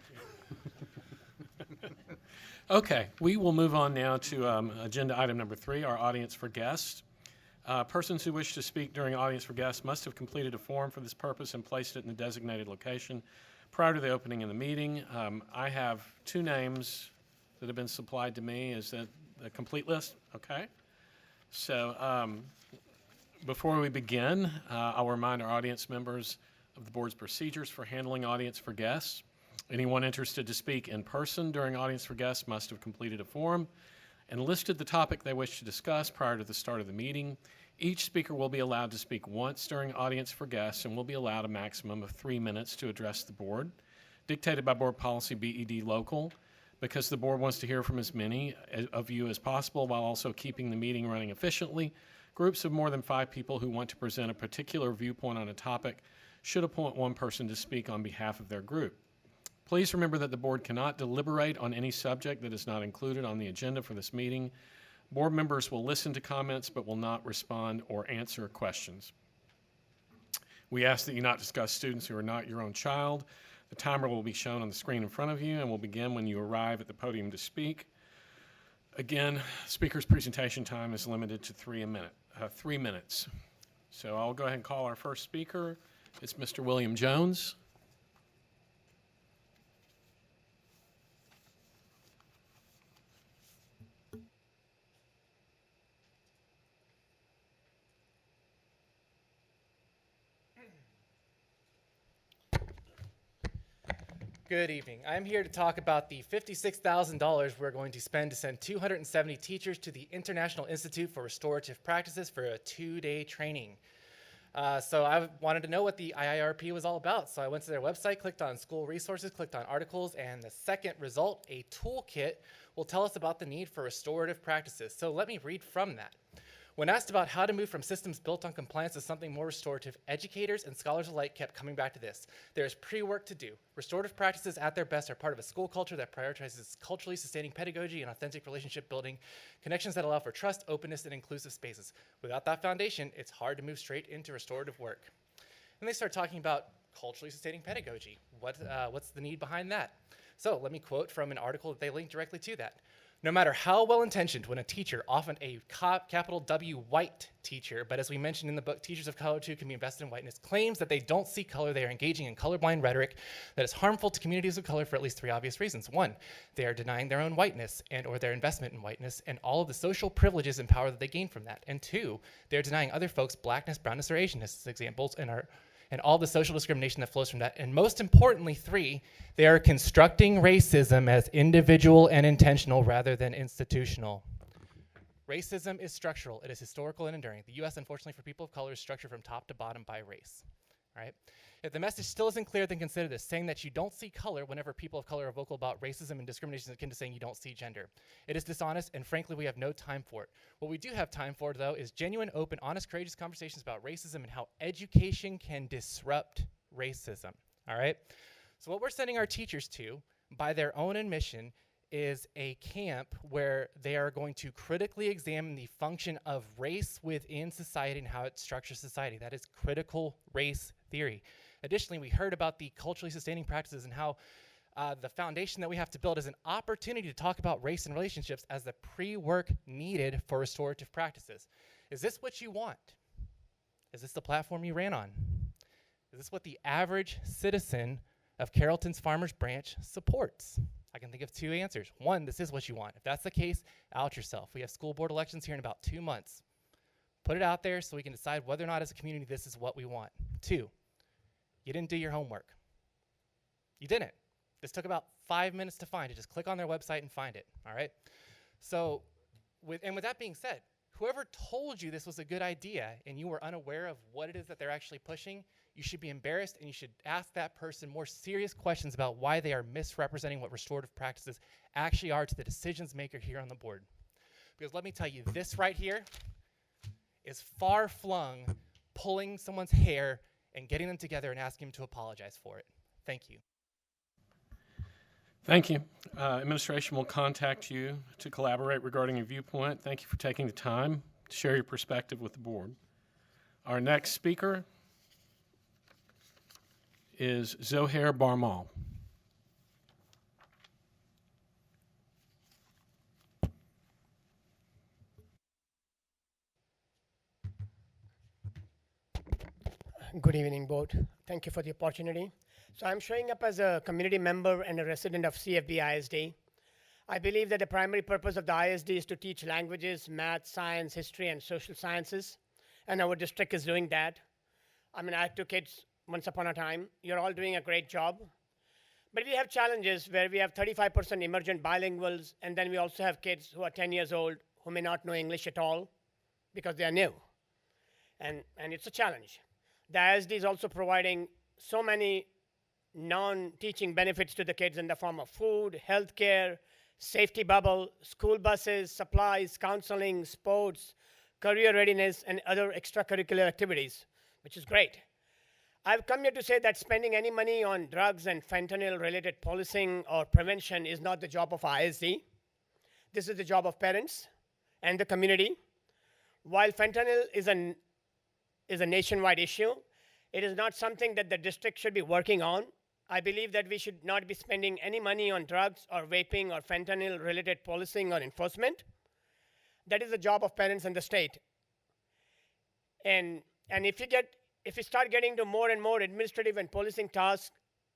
Okay, we will move on now to agenda item number 3, our audience for guests. Persons who wish to speak during audience for guests must have completed a form for this purpose and placed it in the designated location prior to the opening of the meeting. I have 2 names that have been supplied to me. Is that a complete list? Okay. So before we begin, I'll remind our audience members of the board's procedures for handling audience for guests. Anyone interested to speak in person during audience for guests must have completed a form and listed the topic they wish to discuss prior to the start of the meeting. Each speaker will be allowed to speak once during audience for guests and will be allowed a maximum of 3 minutes to address the board, dictated by Board Policy BED Local, because the board wants to hear from as many of you as possible while also keeping the meeting running efficiently. Groups of more than 5 people who want to present a particular viewpoint on a topic should appoint 1 person to speak on behalf of their group. Please remember that the board cannot deliberate on any subject that is not included on the agenda for this meeting. Board members will listen to comments but will not respond or answer questions. We ask that you not discuss students who are not your own child. The timer will be shown on the screen in front of you and will begin when you arrive at the podium to speak. Again, speaker's presentation time is limited to 3 minutes. So I'll go ahead and call our first speaker. It's Mr. William Jones. Good evening. I'm here to talk about the $56,000 we're going to spend to send 270 teachers to the International Institute for Restorative Practices for a 2-day training. So I wanted to know what the IIRP was all about. So I went to their website, clicked on school resources, clicked on articles, and the second result, a toolkit, will tell us about the need for restorative practices. So let me read from that. When asked about how to move from systems built on compliance to something more restorative, educators and scholars alike kept coming back to this. There is pre-work to do. Restorative practices at their best are part of a school culture that prioritizes culturally sustaining pedagogy and authentic relationship building, connections that allow for trust, openness, and inclusive spaces. Without that foundation, it's hard to move straight into restorative work. And they start talking about culturally sustaining pedagogy. What's the need behind that? So let me quote from an article that they linked directly to that. No matter how well-intentioned, when a teacher, often a capital W white teacher, but as we mentioned in the book, Teachers of Color Too Can Be Invested in Whiteness, claims that they don't see color, they are engaging in colorblind rhetoric that is harmful to communities of color for at least 3 obvious reasons. 1, they are denying their own whiteness and or their investment in whiteness and all of the social privileges and power that they gain from that. And 2, they're denying other folks blackness, brownness, or Asianness as examples and all the social discrimination that flows from that. And most importantly, 3, they are constructing racism as individual and intentional rather than institutional. Racism is structural. It is historical and enduring. The U.S., unfortunately, for people of color is structured from top to bottom by race. Right? If the message still isn't clear, then consider this. Saying that you don't see color whenever people of color are vocal about racism and discrimination is akin to saying you don't see gender. It is dishonest, and frankly, we have no time for it. What we do have time for, though, is genuine, open, honest, courageous conversations about racism and how education can disrupt racism. All right? So what we're sending our teachers to, by their own admission, is a camp where they are going to critically examine the function of race within society and how it structures society. That is critical race theory. Additionally, we heard about the culturally sustaining practices and how the foundation that we have to build is an opportunity to talk about race and relationships as the pre-work needed for restorative practices. Is this what you want? Is this the platform you ran on? Is this what the average citizen of Carrollton's Farmers branch supports? I can think of two answers. One, this is what you want. If that's the case, out yourself. We have school board elections here in about 2 months. Put it out there so we can decide whether or not as a community this is what we want. Two, you didn't do your homework. You didn't. This took about 5 minutes to find. You just click on their website and find it, all right? So, with that being said, whoever told you this was a good idea and you were unaware of what it is that they're actually pushing, you should be embarrassed and you should ask that person more serious questions about why they are misrepresenting what restorative practices actually are to the decisions maker here on the board. Because let me tell you, this right here is far-flung pulling someone's hair and getting them together and asking them to apologize for it. Thank you. Thank you. Administration will contact you to collaborate regarding your viewpoint. Thank you for taking the time to share your perspective with the board. Our next speaker is Zohair Barmal. Good evening, board. Thank you for the opportunity. So I'm showing up as a community member and a resident of CFB ISD. I believe that the primary purpose of the ISD is to teach languages, math, science, history, and social sciences, and our district is doing that. I mean, I had 2 kids once upon a time. You're all doing a great job. But we have challenges where we have 35% emergent bilinguals, and then we also have kids who are 10 years old who may not know English at all because they are new. And it's a challenge. The ISD is also providing so many non-teaching benefits to the kids in the form of food, healthcare, safety bubble, school buses, supplies, counseling, sports, career readiness, and other extracurricular activities, which is great. I've come here to say that spending any money on drugs and fentanyl-related policing or prevention is not the job of ISD. This is the job of parents and the community. While fentanyl is a nationwide issue, it is not something that the district should be working on. I believe that we should not be spending any money on drugs or vaping or fentanyl-related policing or enforcement. That is the job of parents and the state. And if we start getting to more and more administrative and policing tasks,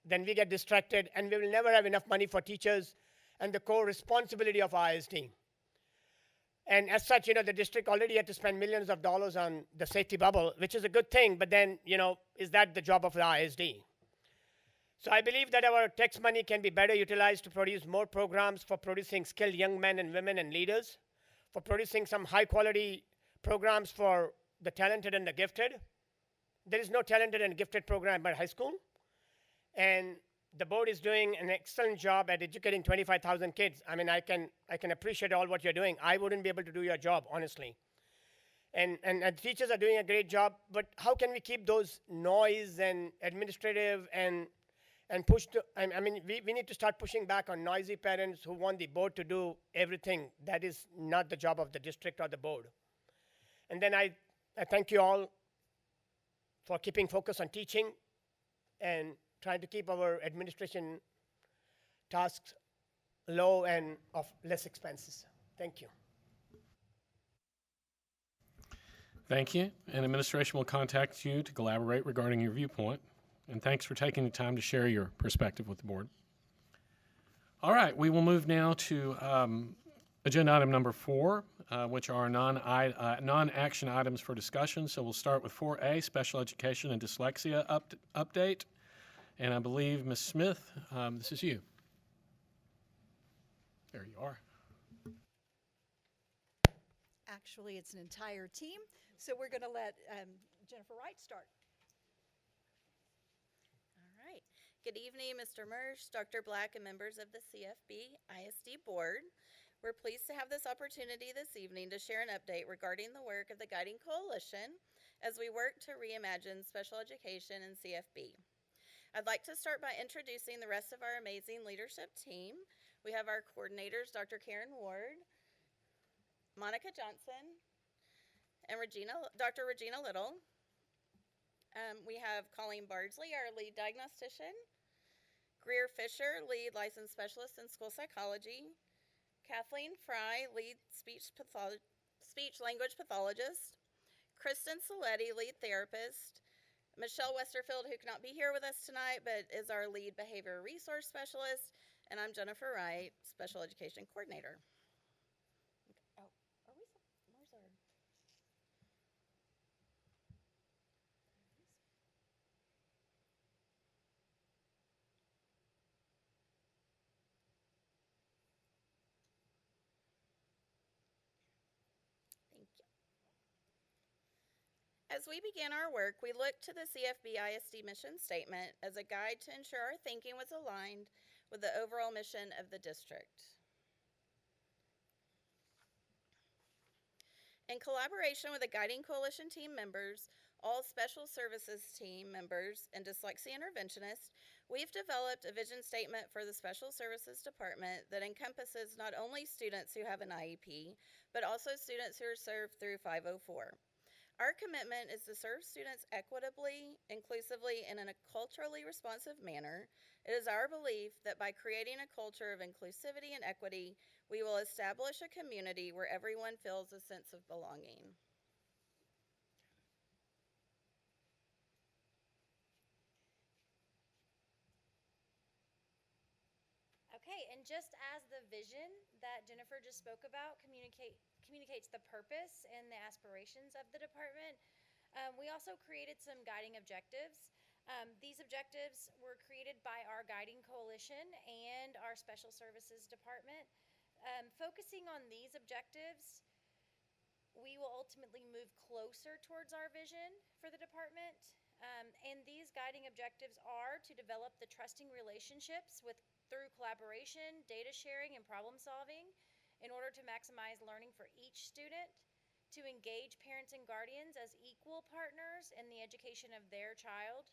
then we get distracted and we will never have enough money for teachers and the core responsibility of ISD. And as such, the district already had to spend millions of dollars on the safety bubble, which is a good thing, but then, is that the job of the ISD? So I believe that our tax money can be better utilized to produce more programs for producing skilled young men and women and leaders, for producing some high quality programs for the talented and the gifted. There is no talented and gifted program at high school. And the board is doing an excellent job at educating 25,000 kids. I mean, I can appreciate all what you're doing. I wouldn't be able to do your job, honestly. And teachers are doing a great job, but how can we keep those noise and administrative and push to, we need to start pushing back on noisy parents who want the board to do everything. That is not the job of the district or the board. And then I thank you all for keeping focus on teaching and trying to keep our administration tasks low and of less expenses. Thank you. Thank you. And administration will contact you to collaborate regarding your viewpoint. And thanks for taking the time to share your perspective with the board. All right, we will move now to agenda item number 4, which are non-action items for discussion. So we'll start with 4A, Special Education and Dyslexia Update. And I believe, Ms. Smith, this is you. There you are. Actually, it's an entire team, so we're going to let Jennifer Wright start. All right. Good evening, Mr. Mersch, Dr. Black, and members of the CFB ISD Board. We're pleased to have this opportunity this evening to share an update regarding the work of the Guiding Coalition as we work to reimagine special education in CFB. I'd like to start by introducing the rest of our amazing leadership team. We have our coordinators, Dr. Karen Ward, Monica Johnson, and Dr. Regina Little. We have Colleen Bardsley, our lead diagnostician, Greer Fisher, lead licensed specialist in school psychology, Kathleen Fry, lead speech language pathologist, Kristen Saletti, lead therapist, Michelle Westerfield, who cannot be here with us tonight, but is our lead behavior resource specialist. And I'm Jennifer Wright, special education coordinator. Oh, are we, where's our? Thank you. As we began our work, we looked to the CFB ISD mission statement as a guide to ensure our thinking was aligned with the overall mission of the district. In collaboration with the Guiding Coalition team members, all special services team members, and dyslexia interventionists, we've developed a vision statement for the Special Services Department that encompasses not only students who have an IEP, but also students who are served through 504. Our commitment is to serve students equitably, inclusively, and in a culturally responsive manner. It is our belief that by creating a culture of inclusivity and equity, we will establish a community where everyone feels a sense of belonging. Okay, and just as the vision that Jennifer just spoke about communicates the purpose and the aspirations of the department, we also created some guiding objectives. These objectives were created by our Guiding Coalition and our Special Services Department. Focusing on these objectives, we will ultimately move closer towards our vision for the department. And these guiding objectives are to develop the trusting relationships through collaboration, data sharing, and problem solving in order to maximize learning for each student, to engage parents and guardians as equal partners in the education of their child,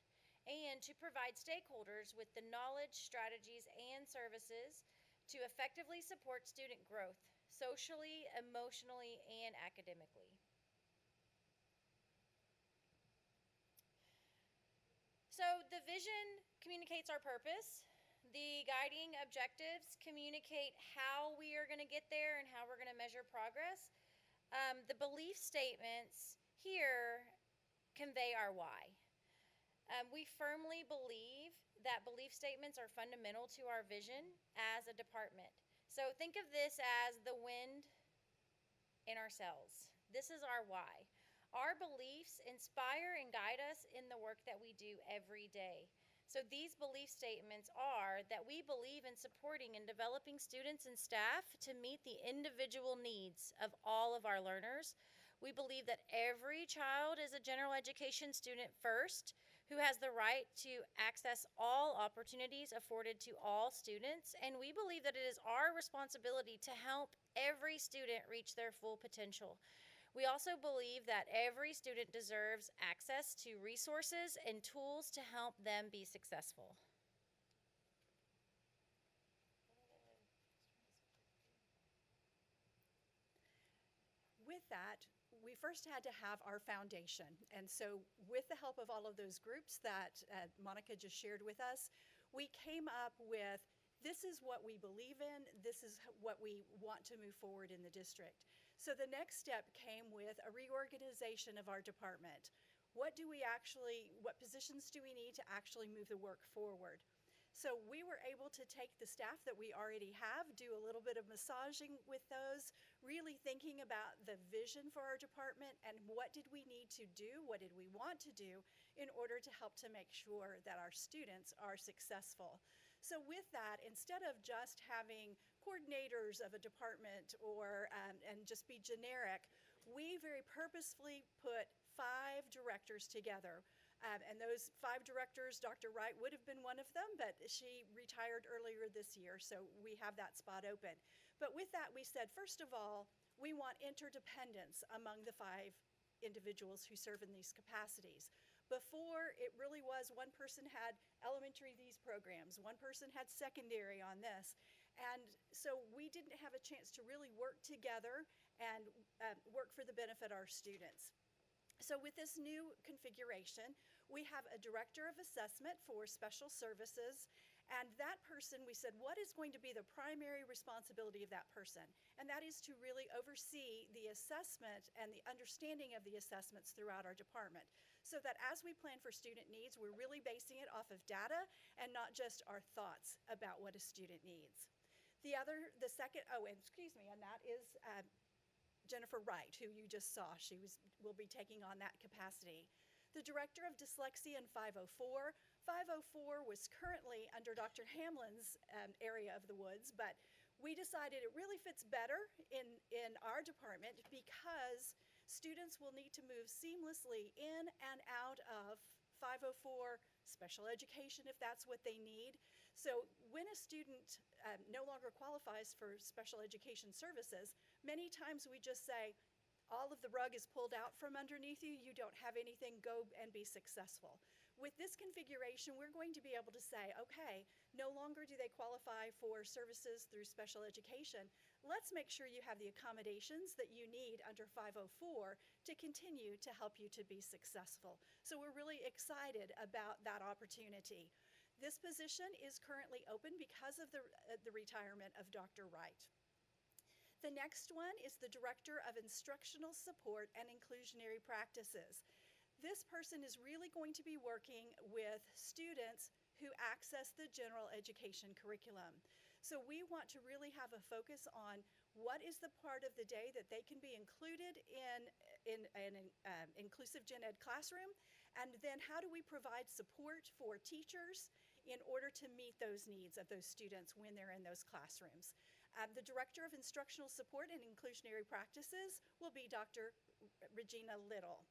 and to provide stakeholders with the knowledge, strategies, and services to effectively support student growth socially, emotionally, and academically. So the vision communicates our purpose. The guiding objectives communicate how we are going to get there and how we're going to measure progress. The belief statements here convey our why. We firmly believe that belief statements are fundamental to our vision as a department. So think of this as the wind in our sails. This is our why. Our beliefs inspire and guide us in the work that we do every day. So these belief statements are that we believe in supporting and developing students and staff to meet the individual needs of all of our learners. We believe that every child is a general education student first, who has the right to access all opportunities afforded to all students. And we believe that it is our responsibility to help every student reach their full potential. We also believe that every student deserves access to resources and tools to help them be successful. With that, we first had to have our foundation. And so with the help of all of those groups that Monica just shared with us, we came up with, this is what we believe in, this is what we want to move forward in the district. So the next step came with a reorganization of our department. What positions do we need to actually move the work forward? So we were able to take the staff that we already have, do a little bit of massaging with those, really thinking about the vision for our department and what did we need to do, what did we want to do in order to help to make sure that our students are successful. So with that, instead of just having coordinators of a department or and just be generic, we very purposefully put 5 directors together. And those 5 directors, Dr. Wright would have been one of them, but she retired earlier this year, so we have that spot open. But with that, we said, first of all, we want interdependence among the 5 individuals who serve in these capacities. Before, it really was one person had elementary these programs, one person had secondary on this. And so we didn't have a chance to really work together and work for the benefit of our students. So with this new configuration, we have a director of assessment for special services, and that person, we said, what is going to be the primary responsibility of that person? And that is to really oversee the assessment and the understanding of the assessments throughout our department. so that as we plan for student needs, we're really basing it off of data and not just our thoughts about what a student needs. The second, and excuse me, and that is Jennifer Wright, who you just saw. Will be taking on that capacity. The director of dyslexia in 504. 504 was currently under Dr. Hamlin's area of the woods, but we decided it really fits better in our department because students will need to move seamlessly in and out of 504 special education if that's what they need. So when a student no longer qualifies for special education services, many times we just say, all of the rug is pulled out from underneath you, you don't have anything, go and be successful. With this configuration, we're going to be able to say, okay, no longer do they qualify for services through special education. Let's make sure you have the accommodations that you need under 504 to continue to help you to be successful. So we're really excited about that opportunity. This position is currently open because of the retirement of Dr. Wright. The next one is the Director of Instructional Support and Inclusionary Practices. This person is really going to be working with students who access the general education curriculum. So we want to really have a focus on what is the part of the day that they can be included in an inclusive gen ed classroom, and then how do we provide support for teachers in order to meet those needs of those students when they're in those classrooms. The Director of Instructional Support and Inclusionary Practices will be Dr. Regina Little.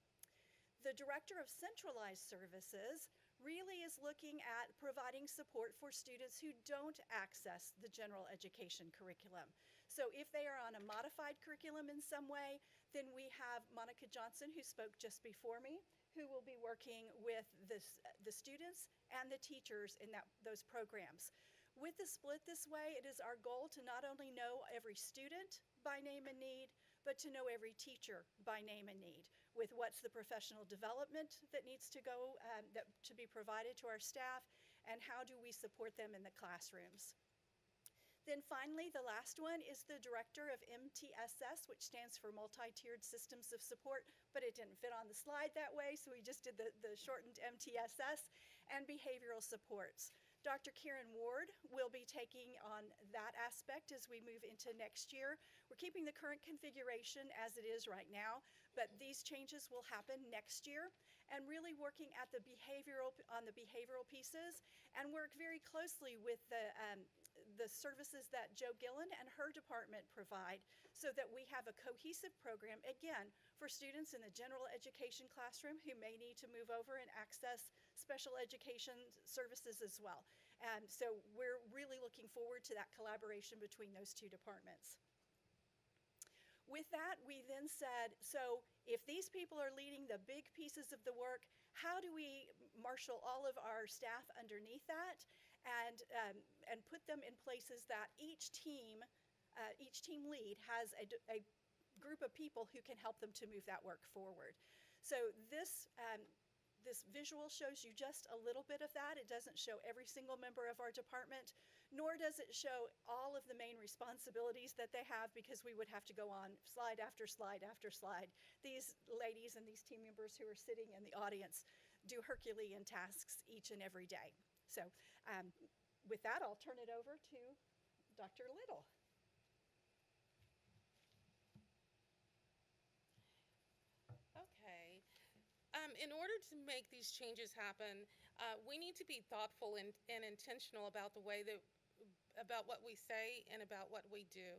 The Director of Centralized Services really is looking at providing support for students who don't access the general education curriculum. So if they are on a modified curriculum in some way, then we have Monica Johnson, who spoke just before me, who will be working with the students and the teachers in those programs. With the split this way, it is our goal to not only know every student by name and need, but to know every teacher by name and need, with what's the professional development that needs to go, to be provided to our staff, and how do we support them in the classrooms. Then finally, the last one is the Director of MTSS, which stands for Multi-Tiered Systems of Support, but it didn't fit on the slide that way, so we just did the shortened MTSS, and Behavioral Supports. Dr. Karen Ward will be taking on that aspect as we move into next year. We're keeping the current configuration as it is right now, but these changes will happen next year, and really working at the behavioral pieces, and work very closely with the services that Joe Gillen and her department provide, so that we have a cohesive program, again, for students in the general education classroom who may need to move over and access special education services as well. And so we're really looking forward to that collaboration between those two departments. With that, we then said, so if these people are leading the big pieces of the work, how do we marshal all of our staff underneath that and put them in places that each team lead has a group of people who can help them to move that work forward. So this visual shows you just a little bit of that. It doesn't show every single member of our department, nor does it show all of the main responsibilities that they have, because we would have to go on slide after slide after slide. These ladies and these team members who are sitting in the audience do Herculean tasks each and every day. So with that, I'll turn it over to Dr. Little. Okay. In order to make these changes happen, we need to be thoughtful and intentional about about what we say and about what we do.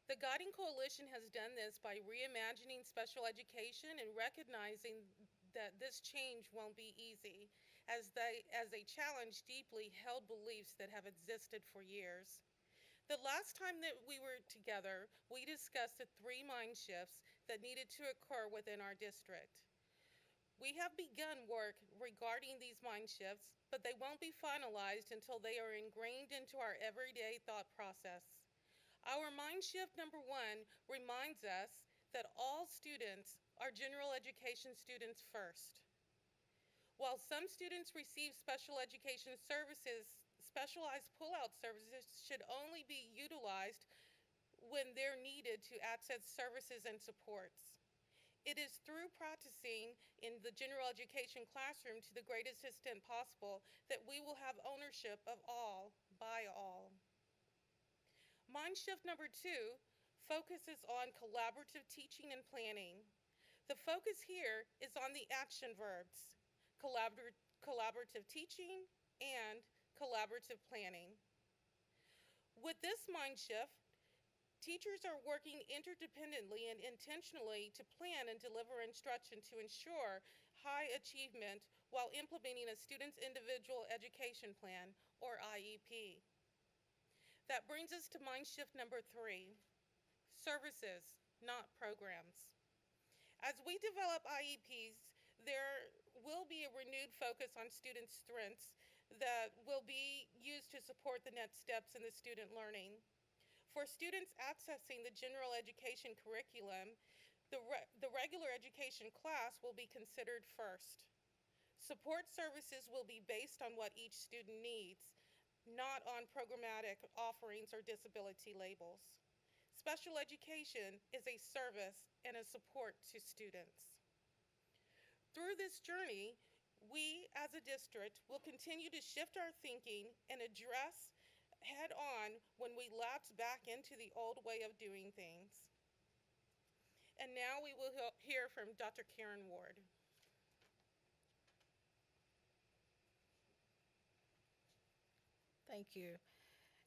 The Guiding Coalition has done this by reimagining special education and recognizing that this change won't be easy, as they challenge deeply held beliefs that have existed for years. The last time that we were together, we discussed the 3 mind shifts that needed to occur within our district. We have begun work regarding these mind shifts, but they won't be finalized until they are ingrained into our everyday thought process. Our mind shift number 1 reminds us that all students are general education students first. While some students receive special education services, specialized pull-out services should only be utilized when they're needed to access services and supports. It is through practicing in the general education classroom to the greatest extent possible that we will have ownership of all by all. Mind shift number 2 focuses on collaborative teaching and planning. The focus here is on the action verbs, collaborative teaching and collaborative planning. With this mind shift, teachers are working interdependently and intentionally to plan and deliver instruction to ensure high achievement while implementing a student's individual education plan, or IEP. That brings us to mind shift number 3, services, not programs. As we develop IEPs, there will be a renewed focus on student strengths that will be used to support the next steps in the student learning. For students accessing the general education curriculum, the regular education class will be considered first. Support services will be based on what each student needs, not on programmatic offerings or disability labels. Special education is a service and a support to students. Through this journey, we as a district will continue to shift our thinking and address head on when we lapse back into the old way of doing things. And now we will hear from Dr. Karen Ward. Thank you.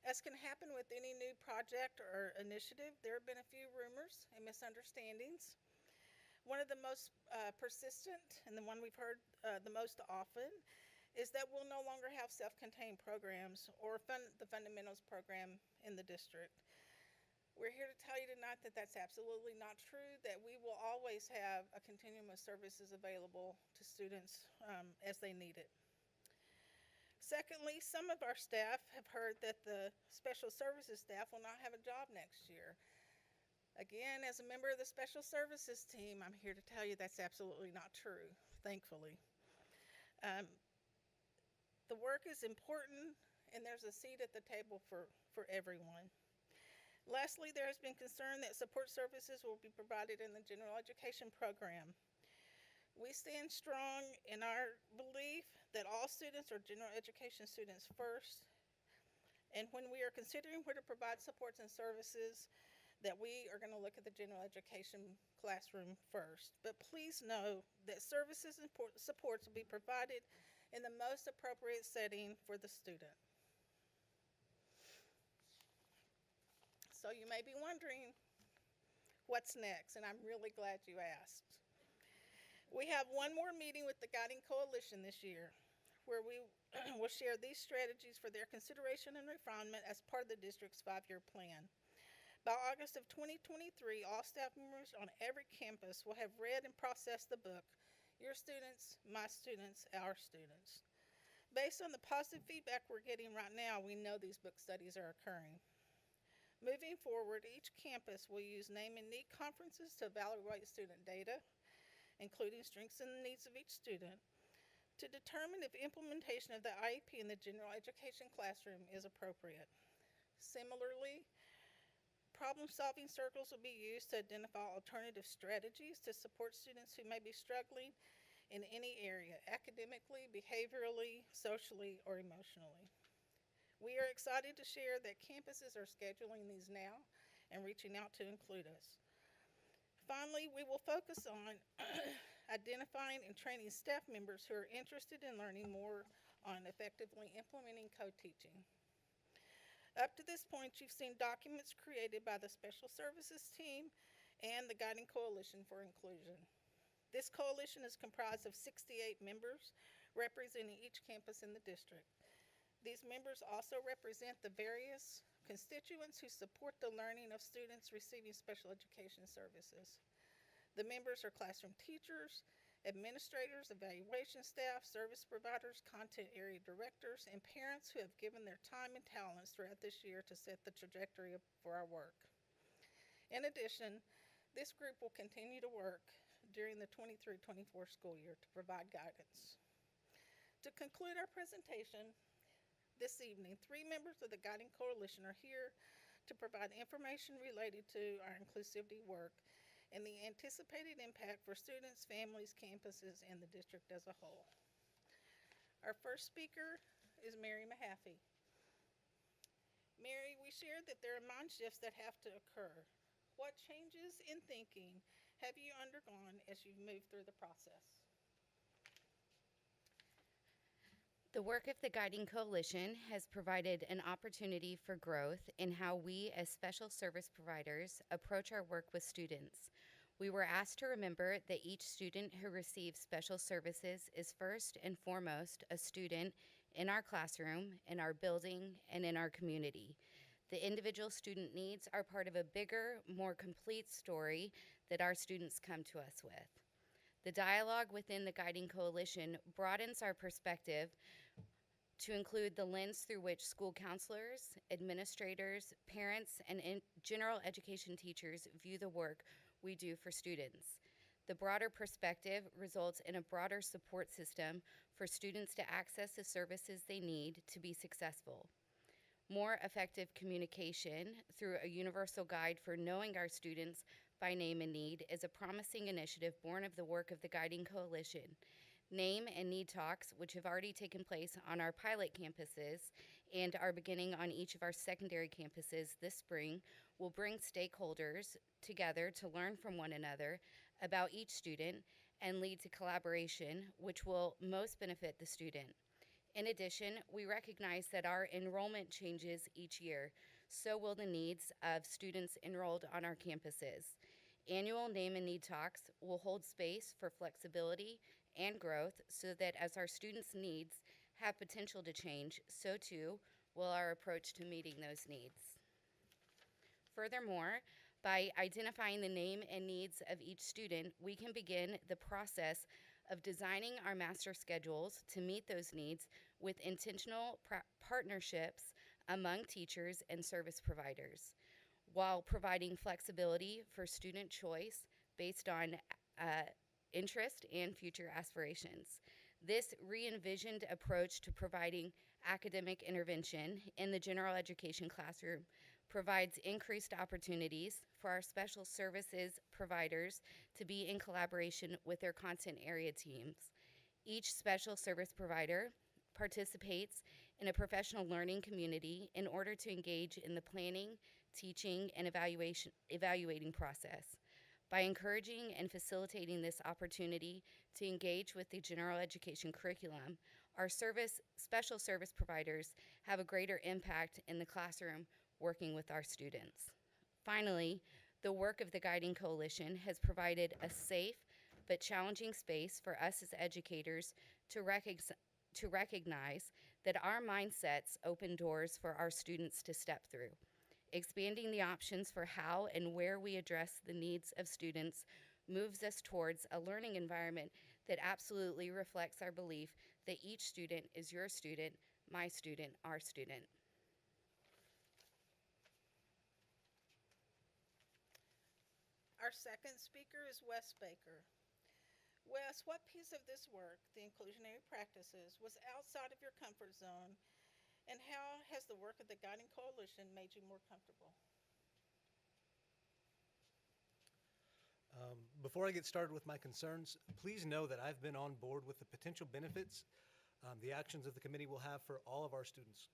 As can happen with any new project or initiative, there have been a few rumors and misunderstandings. One of the most persistent and the one we've heard the most often is that we'll no longer have self-contained programs or the fundamentals program in the district. We're here to tell you tonight that that's absolutely not true, that we will always have a continuum of services available to students as they need it. Secondly, some of our staff have heard that the special services staff will not have a job next year. Again, as a member of the special services team, I'm here to tell you that's absolutely not true, thankfully. The work is important, and there's a seat at the table for everyone. Lastly, there has been concern that support services will be provided in the general education program. We stand strong in our belief that all students are general education students first, and when we are considering where to provide supports and services, that we are going to look at the general education classroom first. But please know that services and supports will be provided in the most appropriate setting for the student. So you may be wondering, what's next? And I'm really glad you asked. We have one more meeting with the Guiding Coalition this year, where we will share these strategies for their consideration and refinement as part of the district's 5-year plan. By August of 2023, all staff members on every campus will have read and processed the book, Your Students, My Students, Our Students. Based on the positive feedback we're getting right now, we know these book studies are occurring. Moving forward, each campus will use name and need conferences to evaluate student data, including strengths and needs of each student, to determine if implementation of the IEP in the general education classroom is appropriate. Similarly, problem-solving circles will be used to identify alternative strategies to support students who may be struggling in any area, academically, behaviorally, socially, or emotionally. We are excited to share that campuses are scheduling these now and reaching out to include us. Finally, we will focus on identifying and training staff members who are interested in learning more on effectively implementing co-teaching. Up to this point, you've seen documents created by the Special Services team and the Guiding Coalition for Inclusion. This coalition is comprised of 68 members representing each campus in the district. These members also represent the various constituents who support the learning of students receiving special education services. The members are classroom teachers, administrators, evaluation staff, service providers, content area directors, and parents who have given their time and talents throughout this year to set the trajectory for our work. In addition, this group will continue to work during the 23-24 school year to provide guidance. To conclude our presentation, this evening, 3 members of the Guiding Coalition are here to provide information related to our inclusivity work and the anticipated impact for students, families, campuses, and the district as a whole. Our first speaker is Mary Mahaffey. Mary, we shared that there are mind shifts that have to occur. What changes in thinking have you undergone as you've moved through the process? The work of the Guiding Coalition has provided an opportunity for growth in how we as special service providers approach our work with students. We were asked to remember that each student who receives special services is first and foremost a student in our classroom, in our building, and in our community. The individual student needs are part of a bigger, more complete story that our students come to us with. The dialogue within the Guiding Coalition broadens our perspective to include the lens through which school counselors, administrators, parents, and general education teachers view the work we do for students. The broader perspective results in a broader support system for students to access the services they need to be successful. More effective communication through a universal guide for knowing our students by name and need is a promising initiative born of the work of the Guiding Coalition. Name and need talks, which have already taken place on our pilot campuses and are beginning on each of our secondary campuses this spring, will bring stakeholders together to learn from one another about each student and lead to collaboration, which will most benefit the student. In addition, we recognize that our enrollment changes each year, so will the needs of students enrolled on our campuses. Annual name and need talks will hold space for flexibility and growth so that as our students' needs have potential to change, so too will our approach to meeting those needs. Furthermore, by identifying the name and needs of each student, we can begin the process of designing our master schedules to meet those needs with intentional partnerships among teachers and service providers, while providing flexibility for student choice based on interest and future aspirations. This re-envisioned approach to providing academic intervention in the general education classroom provides increased opportunities for our special services providers to be in collaboration with their content area teams. Each special service provider participates in a professional learning community in order to engage in the planning, teaching, and evaluating process. By encouraging and facilitating this opportunity to engage with the general education curriculum, our special service providers have a greater impact in the classroom working with our students. Finally, the work of the Guiding Coalition has provided a safe but challenging space for us as educators to recognize that our mindsets open doors for our students to step through. Expanding the options for how and where we address the needs of students moves us towards a learning environment that absolutely reflects our belief that each student is your student, my student, our student. Our second speaker is Wes Baker. Wes, what piece of this work, the inclusionary practices, was outside of your comfort zone, and how has the work of the Guiding Coalition made you more comfortable? Before I get started with my concerns, please know that I've been on board with the potential benefits the actions of the committee will have for all of our students.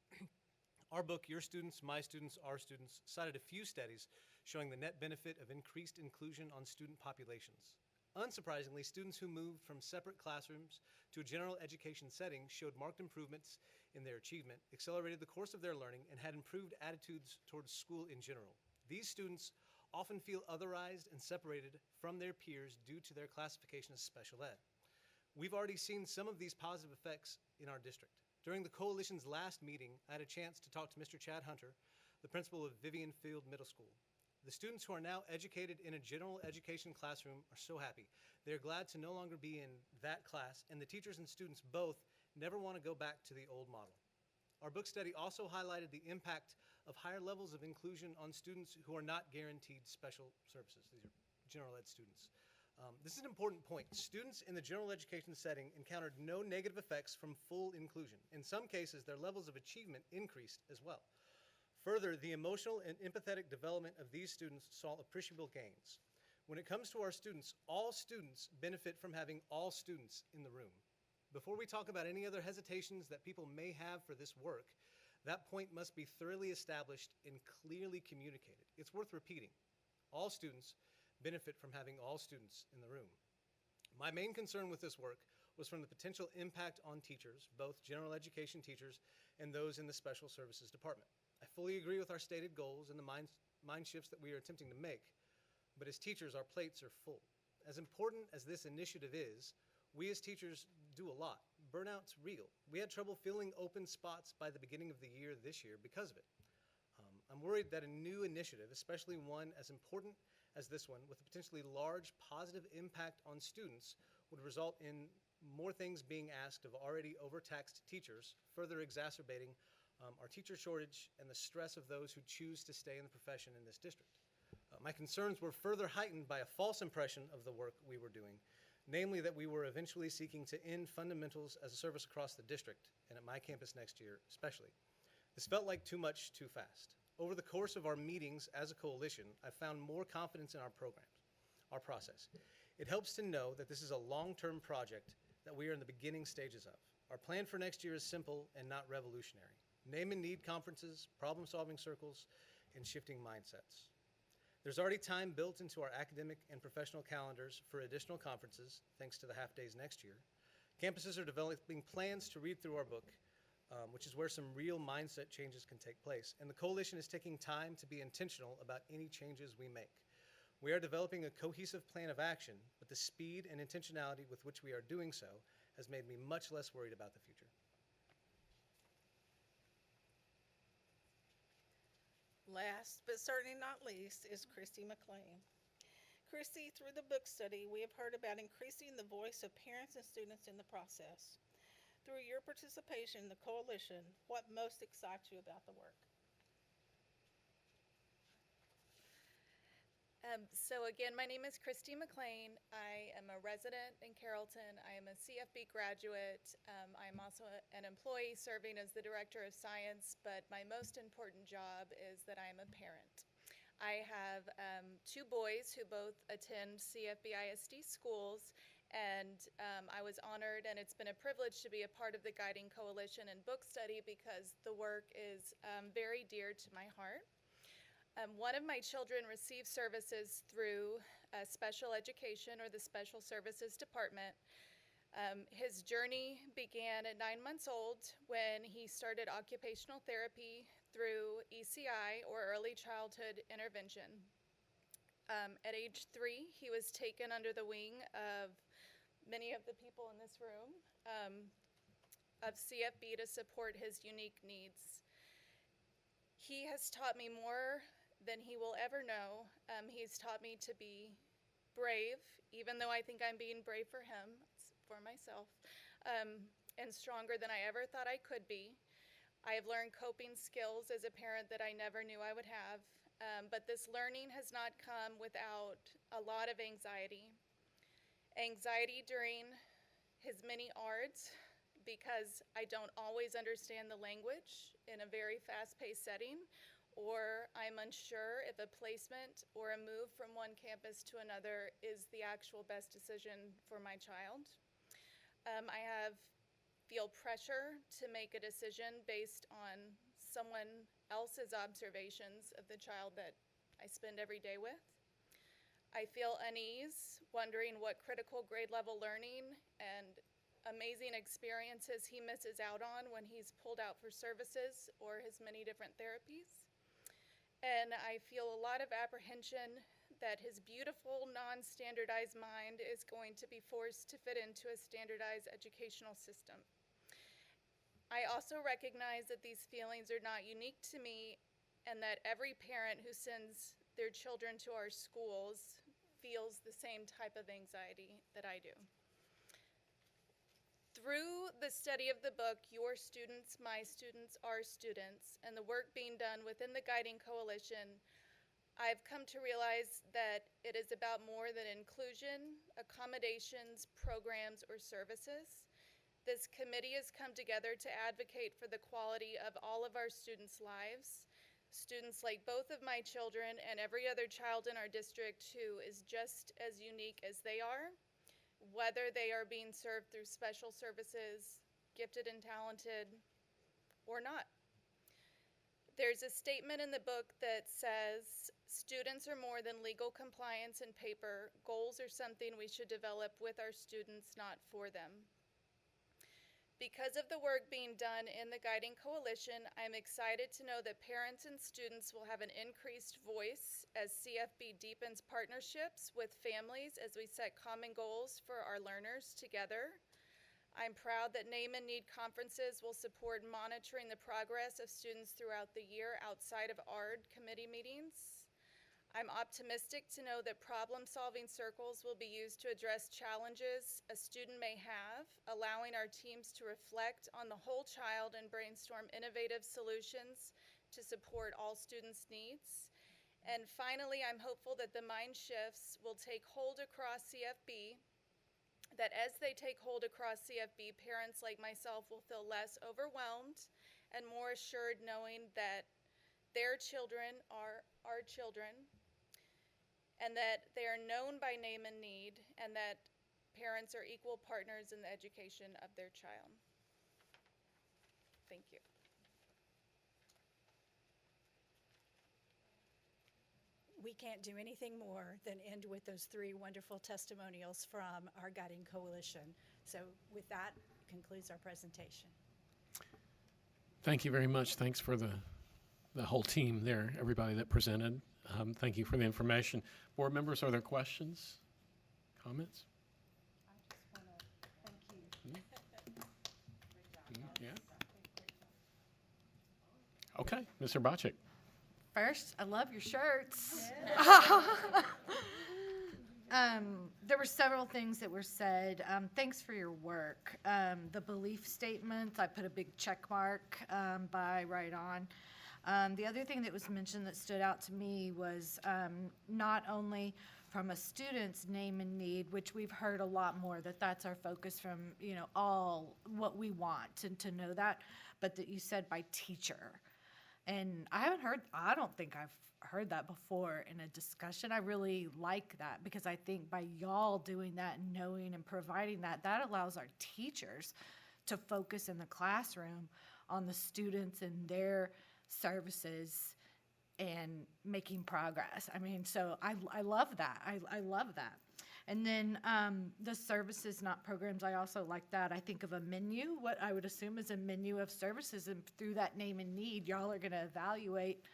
Our book, Your Students, My Students, Our Students, cited a few studies showing the net benefit of increased inclusion on student populations. Unsurprisingly, students who moved from separate classrooms to a general education setting showed marked improvements in their achievement, accelerated the course of their learning, and had improved attitudes towards school in general. These students often feel otherized and separated from their peers due to their classification as special ed. We've already seen some of these positive effects in our district. During the coalition's last meeting, I had a chance to talk to Mr. Chad Hunter, the principal of Vivian Field Middle School. The students who are now educated in a general education classroom are so happy. They're glad to no longer be in that class, and the teachers and students both never want to go back to the old model. Our book study also highlighted the impact of higher levels of inclusion on students who are not guaranteed special services. These are general ed students. This is an important point. Students in the general education setting encountered no negative effects from full inclusion. In some cases, their levels of achievement increased as well. Further, the emotional and empathetic development of these students saw appreciable gains. When it comes to our students, all students benefit from having all students in the room. Before we talk about any other hesitations that people may have for this work, that point must be thoroughly established and clearly communicated. It's worth repeating. All students benefit from having all students in the room. My main concern with this work was from the potential impact on teachers, both general education teachers and those in the special services department. I fully agree with our stated goals and the mind shifts that we are attempting to make, but as teachers, our plates are full. As important as this initiative is, we as teachers do a lot. Burnout's real. We had trouble filling open spots by the beginning of the year this year because of it. I'm worried that a new initiative, especially one as important as this one, with a potentially large positive impact on students, would result in more things being asked of already overtaxed teachers, further exacerbating our teacher shortage and the stress of those who choose to stay in the profession in this district. My concerns were further heightened by a false impression of the work we were doing, namely that we were eventually seeking to end fundamentals as a service across the district, and at my campus next year especially. This felt like too much, too fast. Over the course of our meetings as a coalition, I found more confidence in our programs, our process. It helps to know that this is a long-term project that we are in the beginning stages of. Our plan for next year is simple and not revolutionary. Name and need conferences, problem-solving circles, and shifting mindsets. There's already time built into our academic and professional calendars for additional conferences, thanks to the half-days next year. Campuses are developing plans to read through our book, which is where some real mindset changes can take place. And the coalition is taking time to be intentional about any changes we make. We are developing a cohesive plan of action, but the speed and intentionality with which we are doing so has made me much less worried about the future. Last, but certainly not least, is Christy McLean. Christy, through the book study, we have heard about increasing the voice of parents and students in the process. Through your participation in the coalition, what most excites you about the work? So again, my name is Christy McLean. I am a resident in Carrollton. I am a CFB graduate. I'm also an employee serving as the Director of Science, but my most important job is that I am a parent. I have two boys who both attend CFB ISD schools, and I was honored, and it's been a privilege to be a part of the Guiding Coalition and book study because the work is very dear to my heart. One of my children receives services through special education or the Special Services Department. His journey began at 9 months old when he started occupational therapy through ECI or Early Childhood Intervention. At age 3, he was taken under the wing of many of the people in this room of CFB to support his unique needs. He has taught me more than he will ever know. He's taught me to be brave, even though I think I'm being brave for him, for myself, and stronger than I ever thought I could be. I have learned coping skills as a parent that I never knew I would have, but this learning has not come without a lot of anxiety. Anxiety during his many ARDs, because I don't always understand the language in a very fast-paced setting, or I'm unsure if a placement or a move from one campus to another is the actual best decision for my child. I feel pressure to make a decision based on someone else's observations of the child that I spend every day with. I feel unease, wondering what critical grade level learning and amazing experiences he misses out on when he's pulled out for services or his many different therapies. And I feel a lot of apprehension that his beautiful, non-standardized mind is going to be forced to fit into a standardized educational system. I also recognize that these feelings are not unique to me and that every parent who sends their children to our schools feels the same type of anxiety that I do. Through the study of the book, Your Students, My Students, Our Students, and the work being done within the Guiding Coalition, I've come to realize that it is about more than inclusion, accommodations, programs, or services. This committee has come together to advocate for the quality of all of our students' lives. Students like both of my children and every other child in our district who is just as unique as they are, whether they are being served through special services, gifted and talented, or not. There's a statement in the book that says, students are more than legal compliance and paper. Goals are something we should develop with our students, not for them. Because of the work being done in the Guiding Coalition, I'm excited to know that parents and students will have an increased voice as CFB deepens partnerships with families as we set common goals for our learners together. I'm proud that Name and Need conferences will support monitoring the progress of students throughout the year outside of ARD committee meetings. I'm optimistic to know that problem-solving circles will be used to address challenges a student may have, allowing our teams to reflect on the whole child and brainstorm innovative solutions to support all students' needs. And finally, I'm hopeful that the mind shifts will take hold across CFB, that as they take hold across CFB, parents like myself will feel less overwhelmed and more assured knowing that their children are our children, and that they are known by name and need, and that parents are equal partners in the education of their child. Thank you. We can't do anything more than end with those 3 wonderful testimonials from our Guiding Coalition. So with that, concludes our presentation. Thank you very much. Thanks for the whole team there, everybody that presented. Thank you for the information. Board members, are there questions, comments? I just want to thank you. Yeah. Okay, Mr. Bocek. First, I love your shirts. There were several things that were said. Thanks for your work. The belief statements, I put a big check mark by right on. The other thing that was mentioned that stood out to me was not only from a student's name and need, which we've heard a lot more, that's our focus from, all what we want to know that, but that you said by teacher. And I don't think I've heard that before in a discussion. I really like that because I think by y'all doing that and knowing and providing that allows our teachers to focus in the classroom on the students and their services and making progress. I mean, so I love that. I love that. And then the services, not programs, I also like that. I think of a menu, what I would assume is a menu of services, and through that name and need, y'all are going to evaluate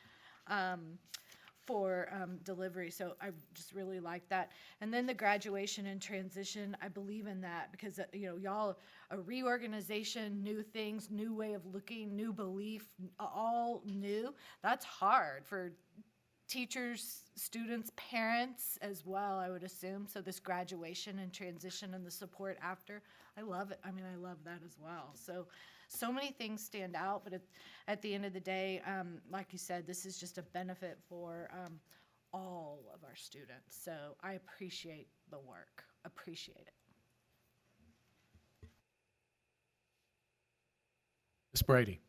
for delivery. So I just really like that. And then the graduation and transition, I believe in that because, y'all, a reorganization, new things, new way of looking, new belief, all new. That's hard for teachers, students, parents as well, I would assume. So this graduation and transition and the support after, I love it. I mean, I love that as well. So many things stand out, but at the end of the day, like you said, this is just a benefit for all of our students. So I appreciate the work, appreciate it. Ms. Brady.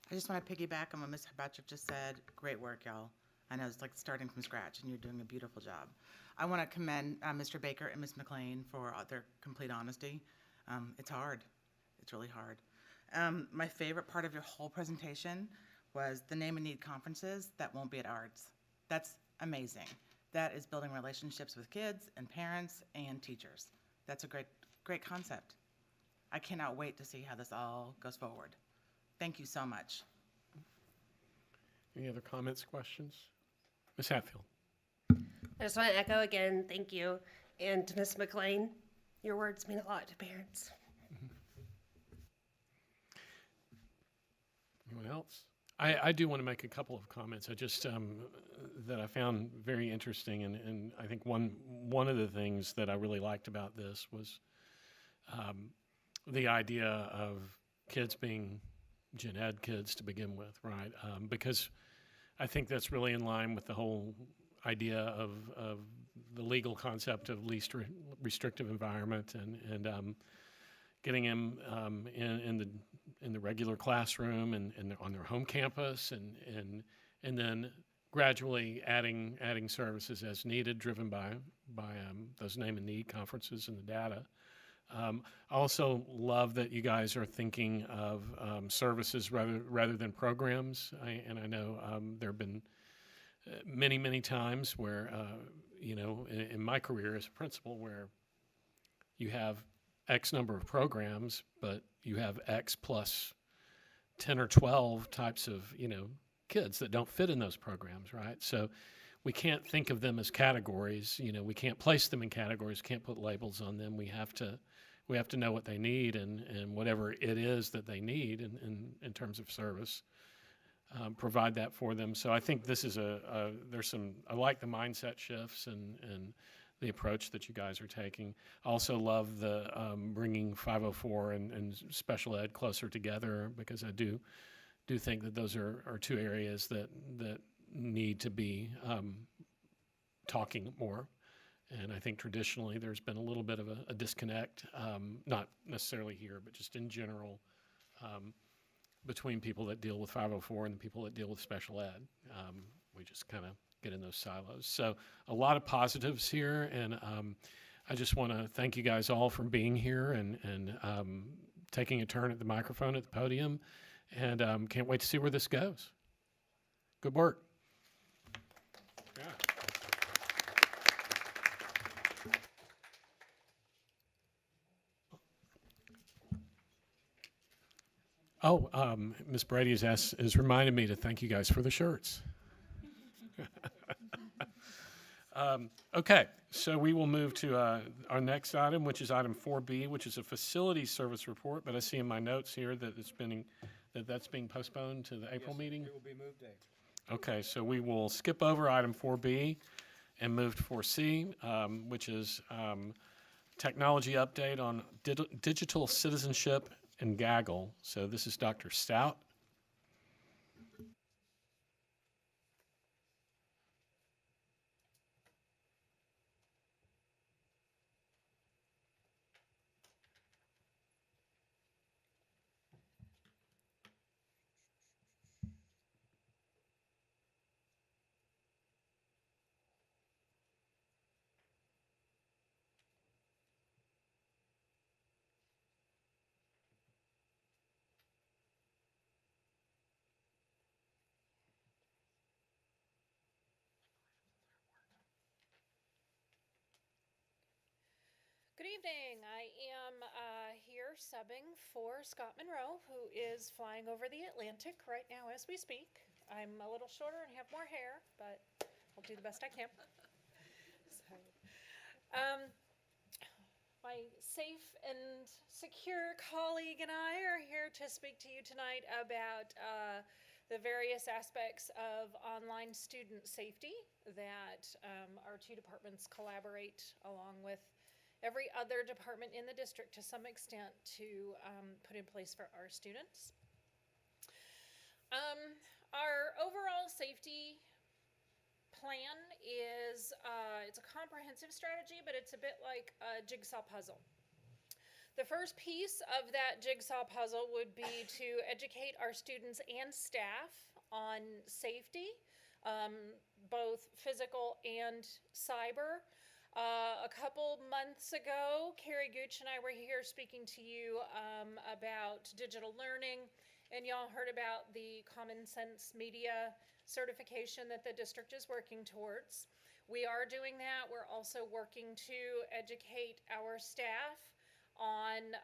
I just want to piggyback on what Ms. Bocek just said. Great work, y'all. I know it's like starting from scratch, and you're doing a beautiful job. I want to commend Mr. Baker and Ms. McLean for their complete honesty. It's hard. It's really hard. My favorite part of your whole presentation was the name and need conferences that won't be at ARDS. That's amazing. That is building relationships with kids and parents and teachers. That's a great concept. I cannot wait to see how this all goes forward. Thank you so much. Any other comments, questions? Ms. Hatfield. I just want to echo again, thank you. And to Ms. McLean, your words mean a lot to parents. Anyone else? I do want to make a couple of comments. I just that I found very interesting, and I think one of the things that I really liked about this was the idea of kids being gen ed kids to begin with, right? Because I think that's really in line with the whole idea of the legal concept of least restrictive environment and getting them in the regular classroom and on their home campus, and then gradually adding services as needed, driven by those name and need conferences and the data. I also love that you guys are thinking of services rather than programs. I know there have been many times where, in my career as a principal, where you have X number of programs, but you have X plus 10 or 12 types of, kids that don't fit in those programs, right? So we can't think of them as categories. We can't place them in categories, can't put labels on them. We have to know what they need and whatever it is that they need in terms of service, provide that for them. So I think this is I like the mindset shifts and the approach that you guys are taking. I also love the bringing 504 and special ed closer together, because I do think that those are two areas that need to be talking more. And I think traditionally there's been a little bit of a disconnect, not necessarily here, but just in general, between people that deal with 504 and the people that deal with special ed. We just kind of get in those silos. So a lot of positives here, and I just want to thank you guys all for being here and taking a turn at the microphone at the podium, and can't wait to see where this goes. Good work. Yeah. Oh, Ms. Brady has reminded me to thank you guys for the shirts. Okay, so we will move to our next item, which is item 4B, which is a facility service report. But I see in my notes here that that's being postponed to the April meeting. It will be moved to April. Okay, so we will skip over item 4B and move to 4C, which is technology update on digital citizenship and Gaggle. So this is Dr. Stout. Good evening. I am here subbing for Scott Monroe, who is flying over the Atlantic right now as we speak. I'm a little shorter and have more hair, but I'll do the best I can. My safe and secure colleague and I are here to speak to you tonight about the various aspects of online student safety that our two departments collaborate along with every other department in the district to some extent to put in place for our students. Our overall safety plan is it's a comprehensive strategy, but it's a bit like a jigsaw puzzle. The first piece of that jigsaw puzzle would be to educate our students and staff on safety, both physical and cyber. A couple months ago, Carrie Gooch and I were here speaking to you about digital learning, and y'all heard about the Common Sense Media certification that the district is working towards. We are doing that. We're also working to educate our staff on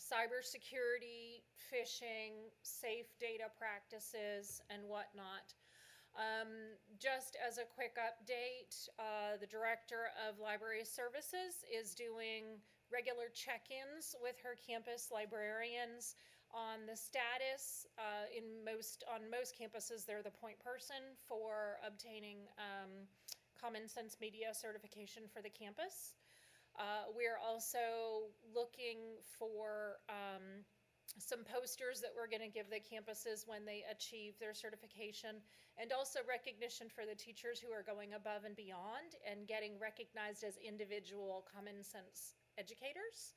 cybersecurity, phishing, safe data practices, and whatnot. Just as a quick update, the Director of Library Services is doing regular check-ins with her campus librarians on the status. On most campuses, they're the point person for obtaining Common Sense Media certification for the campus. We're also looking for some posters that we're going to give the campuses when they achieve their certification, and also recognition for the teachers who are going above and beyond and getting recognized as individual common sense educators.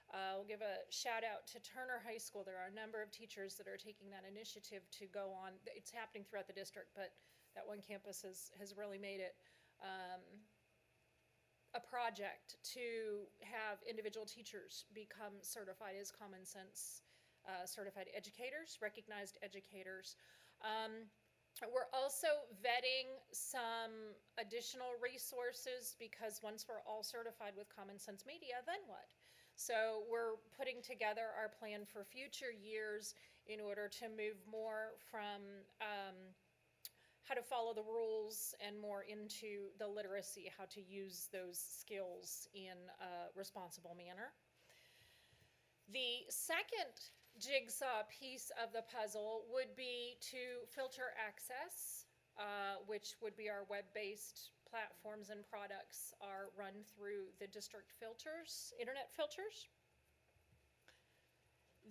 I'll give a shout out to Turner High School. There are a number of teachers that are taking that initiative to go on. It's happening throughout the district, but that one campus has really made it a project to have individual teachers become certified as common sense certified educators, recognized educators. We're also vetting some additional resources because once we're all certified with common sense media, then what? So we're putting together our plan for future years in order to move more from how to follow the rules and more into the literacy, how to use those skills in a responsible manner. The second jigsaw piece of the puzzle would be to filter access, which would be our web-based platforms and products are run through the district filters, internet filters.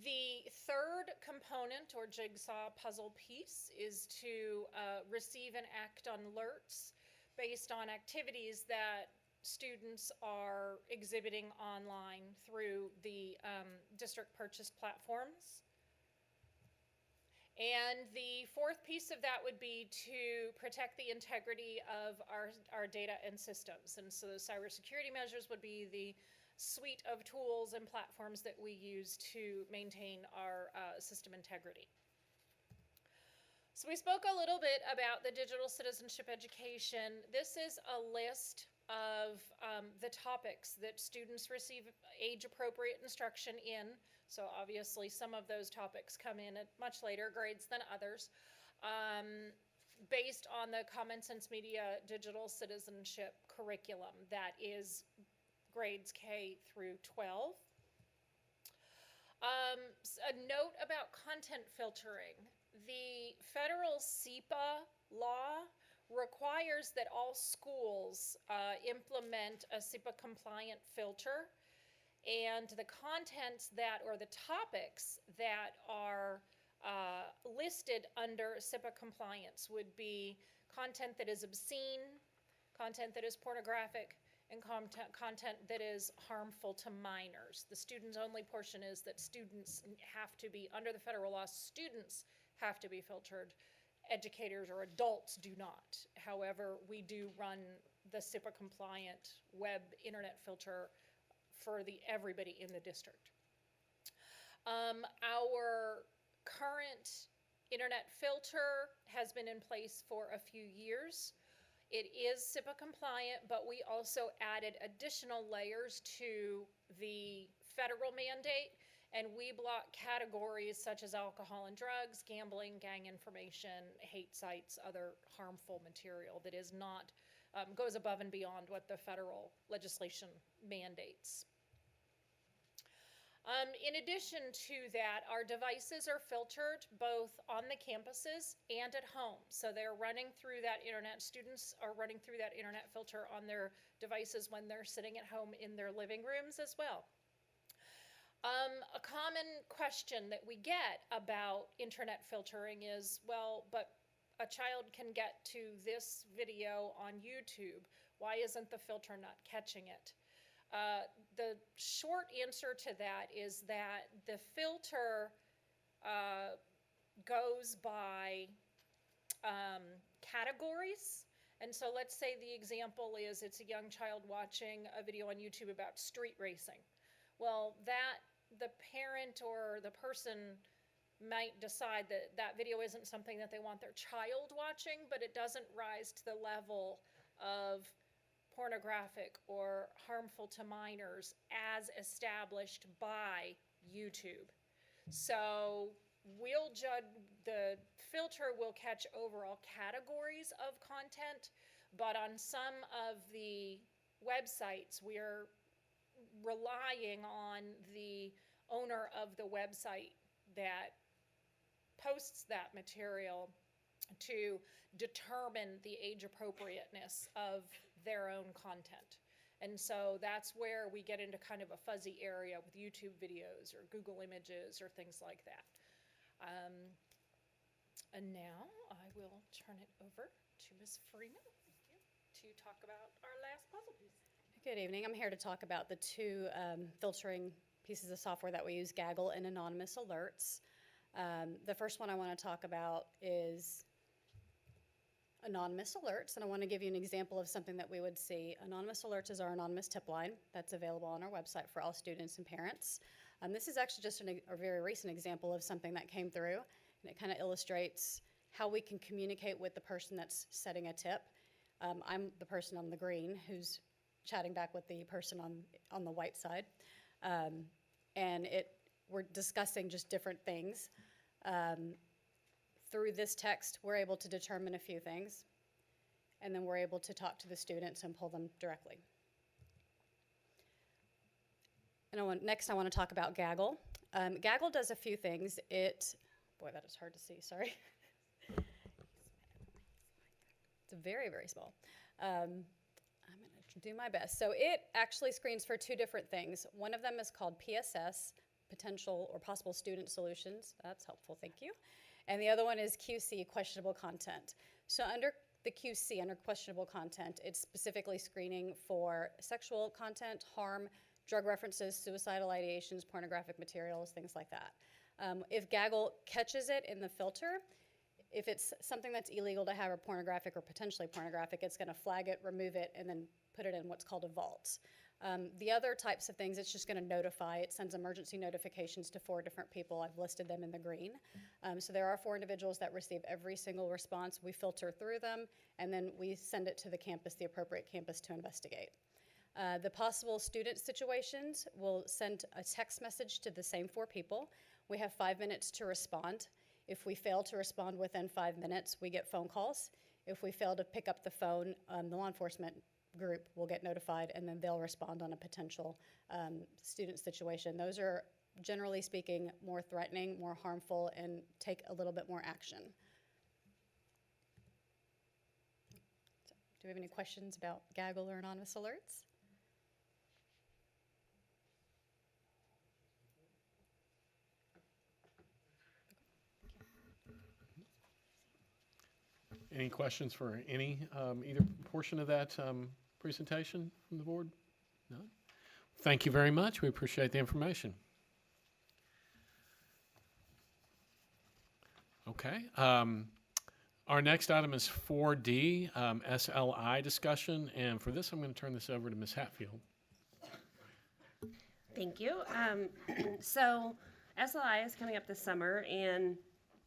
The third component or jigsaw puzzle piece is to receive and act on alerts based on activities that students are exhibiting online through the district purchased platforms. And the fourth piece of that would be to protect the integrity of our data and systems. And so the cybersecurity measures would be the suite of tools and platforms that we use to maintain our system integrity. So we spoke a little bit about the digital citizenship education. This is a list of the topics that students receive age-appropriate instruction in. So obviously some of those topics come in at much later grades than others, based on the Common Sense Media Digital Citizenship curriculum that is grades K through 12. A note about content filtering. The federal SEPA law requires that all schools implement a SEPA compliant filter, and the contents that, or the topics that are listed under SEPA compliance would be content that is obscene, content that is pornographic, and content that is harmful to minors. The students only portion is that students have to be, under the federal law, students have to be filtered. Educators or adults do not. However, we do run the SIPA compliant web internet filter for everybody in the district. Our current internet filter has been in place for a few years. It is SIPA compliant, but we also added additional layers to the federal mandate, and we block categories such as alcohol and drugs, gambling, gang information, hate sites, other harmful material that is not, goes above and beyond what the federal legislation mandates. In addition to that, our devices are filtered both on the campuses and at home. So they're running through that internet, students are running through that internet filter on their devices when they're sitting at home in their living rooms as well. A common question that we get about internet filtering is, well, but a child can get to this video on YouTube. Why isn't the filter not catching it? The short answer to that is that the filter goes by categories. And so let's say the example is it's a young child watching a video on YouTube about street racing. Well, the parent or the person might decide that that video isn't something that they want their child watching, but it doesn't rise to the level of pornographic or harmful to minors as established by YouTube. So we'll judge, the filter will catch overall categories of content, but on some of the websites we're relying on the owner of the website that posts that material to determine the age appropriateness of their own content. And so that's where we get into kind of a fuzzy area with YouTube videos or Google Images or things like that. And now I will turn it over to Ms. Freeman to talk about our last puzzle piece. Good evening. I'm here to talk about the two filtering pieces of software that we use, Gaggle and anonymous alerts. The first one I want to talk about is anonymous alerts, and I want to give you an example of something that we would see. Anonymous alerts is our anonymous tip line that's available on our website for all students and parents. This is actually just a very recent example of something that came through, and it kind of illustrates how we can communicate with the person that's setting a tip. I'm the person on the green who's chatting back with the person on the white side, and we're discussing just different things. Through this text, we're able to determine a few things, and then we're able to talk to the students and pull them directly. And next I want to talk about Gaggle. Gaggle does a few things. Boy, that is hard to see, sorry. It's very, very small. I'm going to do my best. So it actually screens for two different things. One of them is called PSS, Potential or Possible Student Solutions. That's helpful, thank you. And the other one is QC, Questionable Content. So under the QC, under questionable content, it's specifically screening for sexual content, harm, drug references, suicidal ideations, pornographic materials, things like that. If Gaggle catches it in the filter, if it's something that's illegal to have or pornographic or potentially pornographic, it's going to flag it, remove it, and then put it in what's called a vault. The other types of things, it's just going to notify. It sends emergency notifications to 4 different people. I've listed them in the green. So there are 4 individuals that receive every single response. We filter through them, and then we send it to the campus, the appropriate campus, to investigate. The possible student situations will send a text message to the same 4 people. We have 5 minutes to respond. If we fail to respond within 5 minutes, we get phone calls. If we fail to pick up the phone, the law enforcement group will get notified, and then they'll respond on a potential student situation. Those are, generally speaking, more threatening, more harmful, and take a little bit more action. So, do we have any questions about Gaggle or anonymous alerts? Any questions for any, either portion of that presentation from the board? No? Thank you very much. We appreciate the information. Okay. Our next item is 4D, SLI discussion. And for this, I'm going to turn this over to Ms. Hatfield. Thank you. So SLI is coming up this summer, and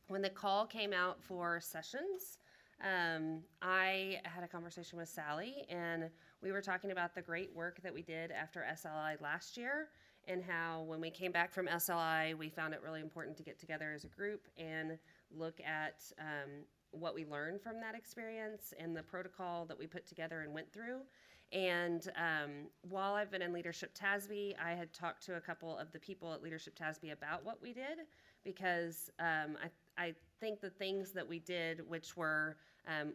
when the call came out for sessions, I had a conversation with Sally, and we were talking about the great work that we did after SLI last year, and how when we came back from SLI, we found it really important to get together as a group and look at what we learned from that experience and the protocol that we put together and went through. And while I've been in Leadership TASB, I had talked to a couple of the people at Leadership TASB about what we did, because I think the things that we did, which were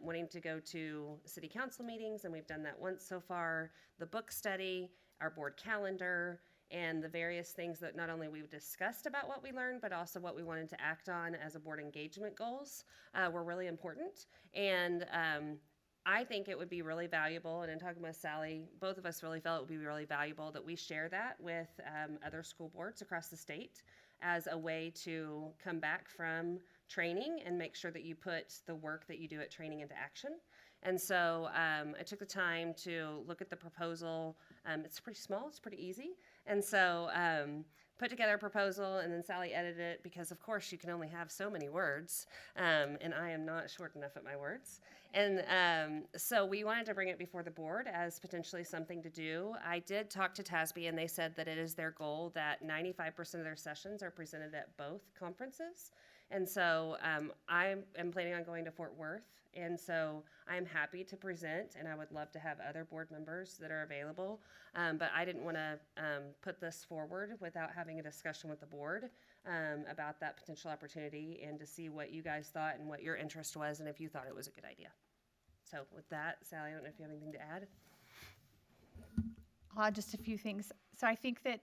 wanting to go to city council meetings, and we've done that once so far, the book study, our board calendar, and the various things that not only we've discussed about what we learned, but also what we wanted to act on as a board engagement goals were really important. And I think it would be really valuable, and in talking with Sally, both of us really felt it would be really valuable that we share that with other school boards across the state as a way to come back from training and make sure that you put the work that you do at training into action. And so I took the time to look at the proposal. It's pretty small, it's pretty easy. And so put together a proposal, and then Sally edited it, because of course you can only have so many words, and I am not short enough at my words. And so we wanted to bring it before the board as potentially something to do. I did talk to TASB, and they said that it is their goal that 95% of their sessions are presented at both conferences. And so I am planning on going to Fort Worth, and so I'm happy to present, and I would love to have other board members that are available. But I didn't want to put this forward without having a discussion with the board about that potential opportunity, and to see what you guys thought and what your interest was, and if you thought it was a good idea. So with that, Sally, I don't know if you have anything to add. I'll add just a few things. So I think that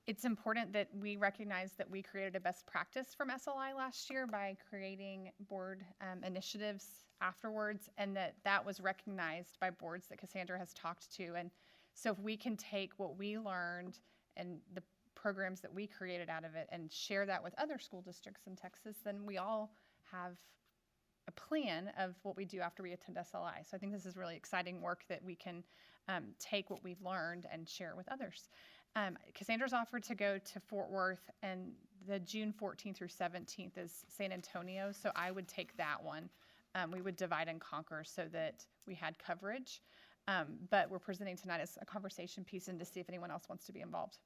it's important that we recognize that we created a best practice from SLI last year by creating board initiatives afterwards, and that was recognized by boards that Cassandra has talked to. And so if we can take what we learned and the programs that we created out of it and share that with other school districts in Texas, then we all have a plan of what we do after we attend SLI. So I think this is really exciting work that we can take what we've learned and share it with others. Cassandra's offered to go to Fort Worth, and the June 14th through 17th is San Antonio, so I would take that one. We would divide and conquer so that we had coverage. But we're presenting tonight as a conversation piece and to see if anyone else wants to be involved.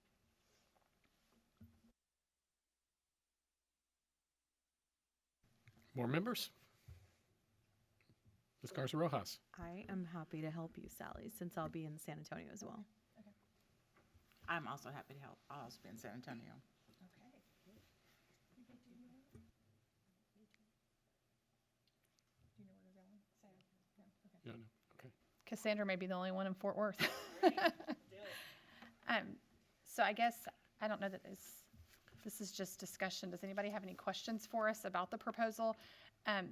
More members? Ms. Garza Rojas. I am happy to help you, Sally, since I'll be in San Antonio as well. I'm also happy to help. I'll also be in San Antonio. Yeah, no. Okay. Cassandra may be the only one in Fort Worth. So I guess, I don't know that this is just discussion. Does anybody have any questions for us about the proposal?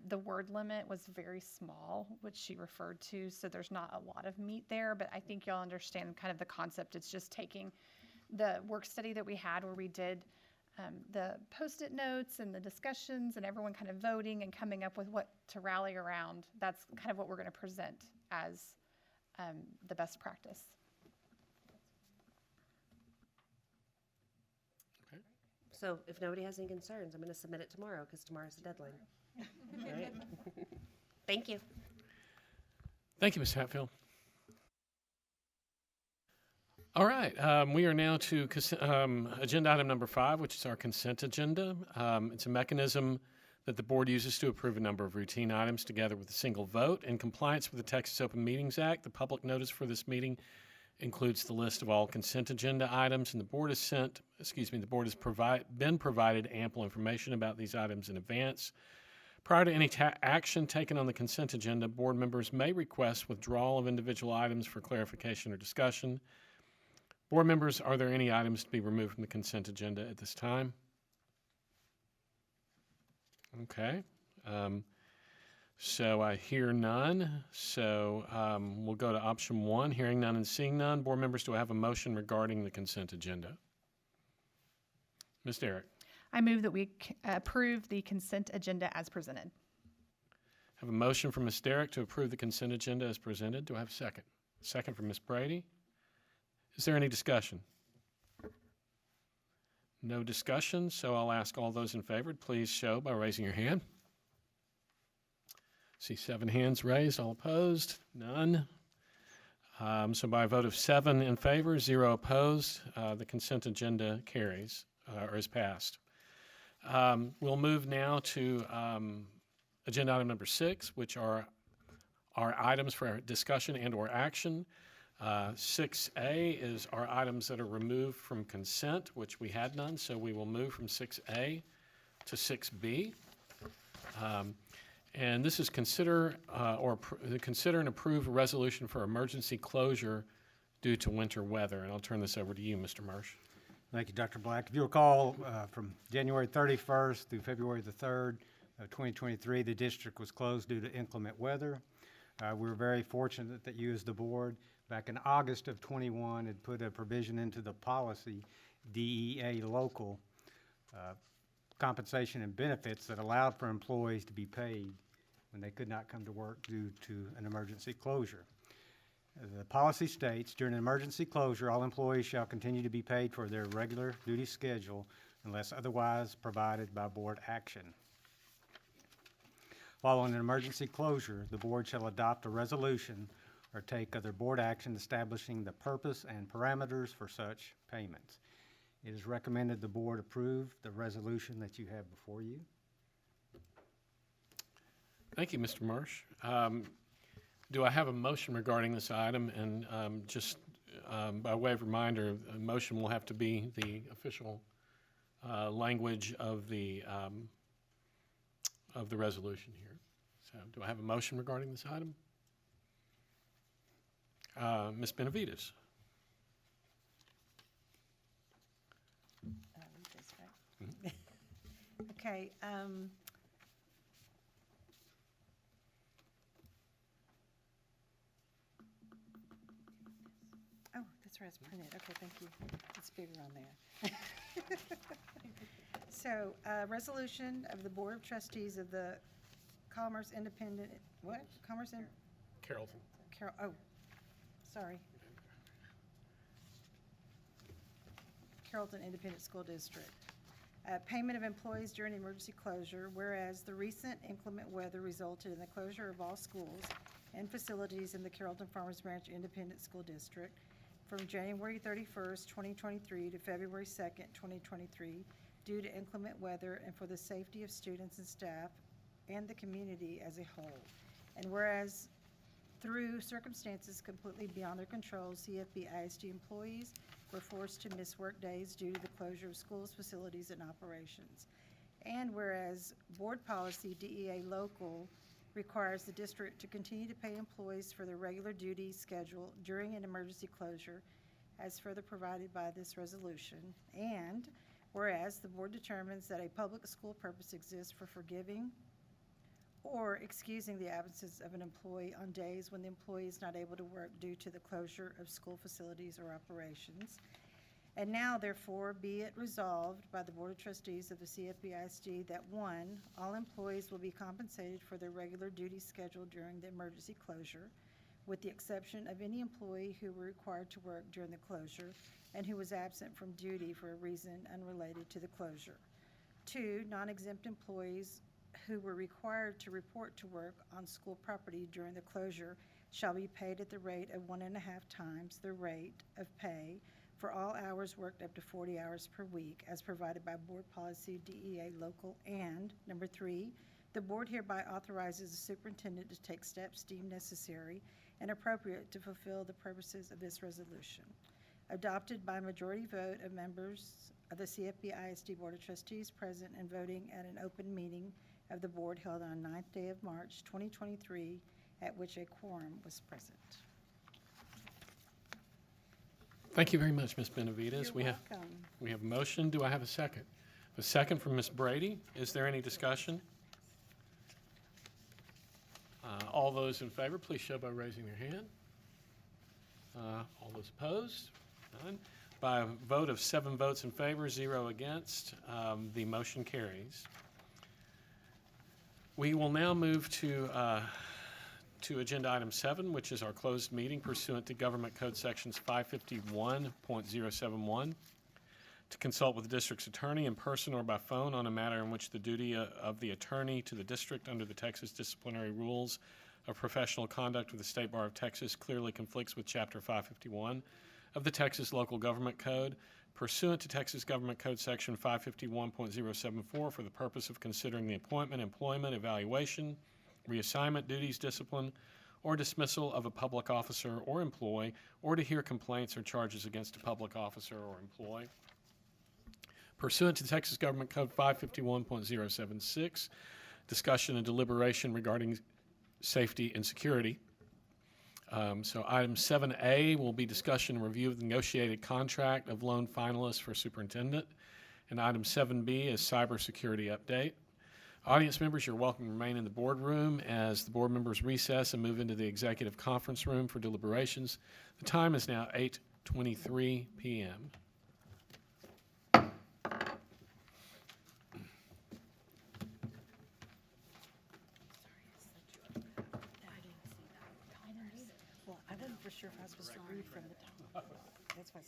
The word limit was very small, which she referred to, so there's not a lot of meat there, but I think y'all understand kind of the concept. It's just taking the work study that we had where we did the Post-it notes and the discussions and everyone kind of voting and coming up with what to rally around. That's kind of what we're going to present as the best practice. Okay. So if nobody has any concerns, I'm going to submit it tomorrow because tomorrow's the deadline. All right. Thank you. Thank you, Ms. Hatfield. All right, we are now to agenda item number 5, which is our consent agenda. It's a mechanism that the board uses to approve a number of routine items together with a single vote. In compliance with the Texas Open Meetings Act, the public notice for this meeting includes the list of all consent agenda items, and the board has been provided ample information about these items in advance. Prior to any action taken on the consent agenda, board members may request withdrawal of individual items for clarification or discussion. Board members, are there any items to be removed from the consent agenda at this time? Okay. So I hear none. So we'll go to option 1, hearing none and seeing none. Board members, do I have a motion regarding the consent agenda? Ms. Derrick. I move that we approve the consent agenda as presented. I have a motion from Ms. Derrick to approve the consent agenda as presented. Do I have a second? Second from Ms. Brady. Is there any discussion? No discussion, so I'll ask all those in favor, please show by raising your hand. See 7 hands raised, all opposed, none. So by a vote of 7 in favor, 0 opposed, the consent agenda carries or is passed. We'll move now to agenda item number 6, which are our items for discussion and or action. 6A is our items that are removed from consent, which we had none, so we will move from 6A to 6B. And this is consider and approve a resolution for emergency closure due to winter weather. And I'll turn this over to you, Mr. Marsh. Thank you, Dr. Black. If you recall, from January 31st through February the 3rd of 2023, the district was closed due to inclement weather. We were very fortunate that you as the board back in August of 21 had put a provision into the policy, DEA local, compensation and benefits that allowed for employees to be paid when they could not come to work due to an emergency closure. The policy states, during an emergency closure, all employees shall continue to be paid for their regular duty schedule unless otherwise provided by board action. Following an emergency closure, the board shall adopt a resolution or take other board action establishing the purpose and parameters for such payments. It is recommended the board approve the resolution that you have before you. Thank you, Mr. Marsh. Do I have a motion regarding this item? And just by way of reminder, a motion will have to be the official language of the resolution here. So do I have a motion regarding this item? Ms. Benavides. Okay. Oh, that's sorry, it's printed. Okay, thank you. It's bigger on there. So, resolution of the Board of Trustees of the Commerce Independent, what? Commerce in, Carrollton. Sorry. Carrollton Independent School District. Payment of employees during emergency closure, whereas the recent inclement weather resulted in the closure of all schools and facilities in the Carrollton-Farmers Branch Independent School District from January 31st, 2023 to February 2nd, 2023, due to inclement weather and for the safety of students and staff and the community as a whole. And whereas through circumstances completely beyond their control, CFB ISD employees were forced to miss work days due to the closure of schools, facilities, and operations. And whereas board policy DEA local requires the district to continue to pay employees for their regular duty schedule during an emergency closure as further provided by this resolution. And whereas the board determines that a public school purpose exists for forgiving or excusing the absences of an employee on days when the employee is not able to work due to the closure of school facilities or operations. And now, therefore, be it resolved by the Board of Trustees of the CFB-ISD that 1, all employees will be compensated for their regular duty schedule during the emergency closure, with the exception of any employee who were required to work during the closure and who was absent from duty for a reason unrelated to the closure. 2, non-exempt employees who were required to report to work on school property during the closure shall be paid at the rate of 1.5 times the rate of pay for all hours worked up to 40 hours per week as provided by Board Policy DEA Local. And number 3, the board hereby authorizes the superintendent to take steps deemed necessary and appropriate to fulfill the purposes of this resolution. Adopted by a majority vote of members of the CFB ISD Board of Trustees present and voting at an open meeting of the board held on 9th day of March 2023, at which a quorum was present. Thank you very much, Ms. Benavides. You're We have a motion. Do I have a second? A second from Ms. Brady. Is there any discussion? All those in favor, please show by raising their hand. All those opposed? None. By a vote of 7 votes in favor, 0 against, the motion carries. We will now move to agenda item 7, which is our closed meeting pursuant to Government Code Sections 551.071, to consult with the district's attorney in person or by phone on a matter in which the duty of the attorney to the district under the Texas Disciplinary Rules of Professional Conduct with the State Bar of Texas clearly conflicts with Chapter 551 of the Texas Local Government Code, pursuant to Texas Government Code Section 551.074 for the purpose of considering the appointment, employment, evaluation, reassignment, duties, discipline, or dismissal of a public officer or employee, or to hear complaints or charges against a public officer or employee. Pursuant to Texas Government Code 551.076, discussion and deliberation regarding safety and security. So item 7A will be discussion and review of the negotiated contract of loan finalists for superintendent. And item 7B is cybersecurity update. Audience members, you're welcome to remain in the boardroom as the board members recess and move into the executive conference room for deliberations. The time is now 8:23 p.m. Well, I wasn't for sure if I was supposed to read from the top. That's why.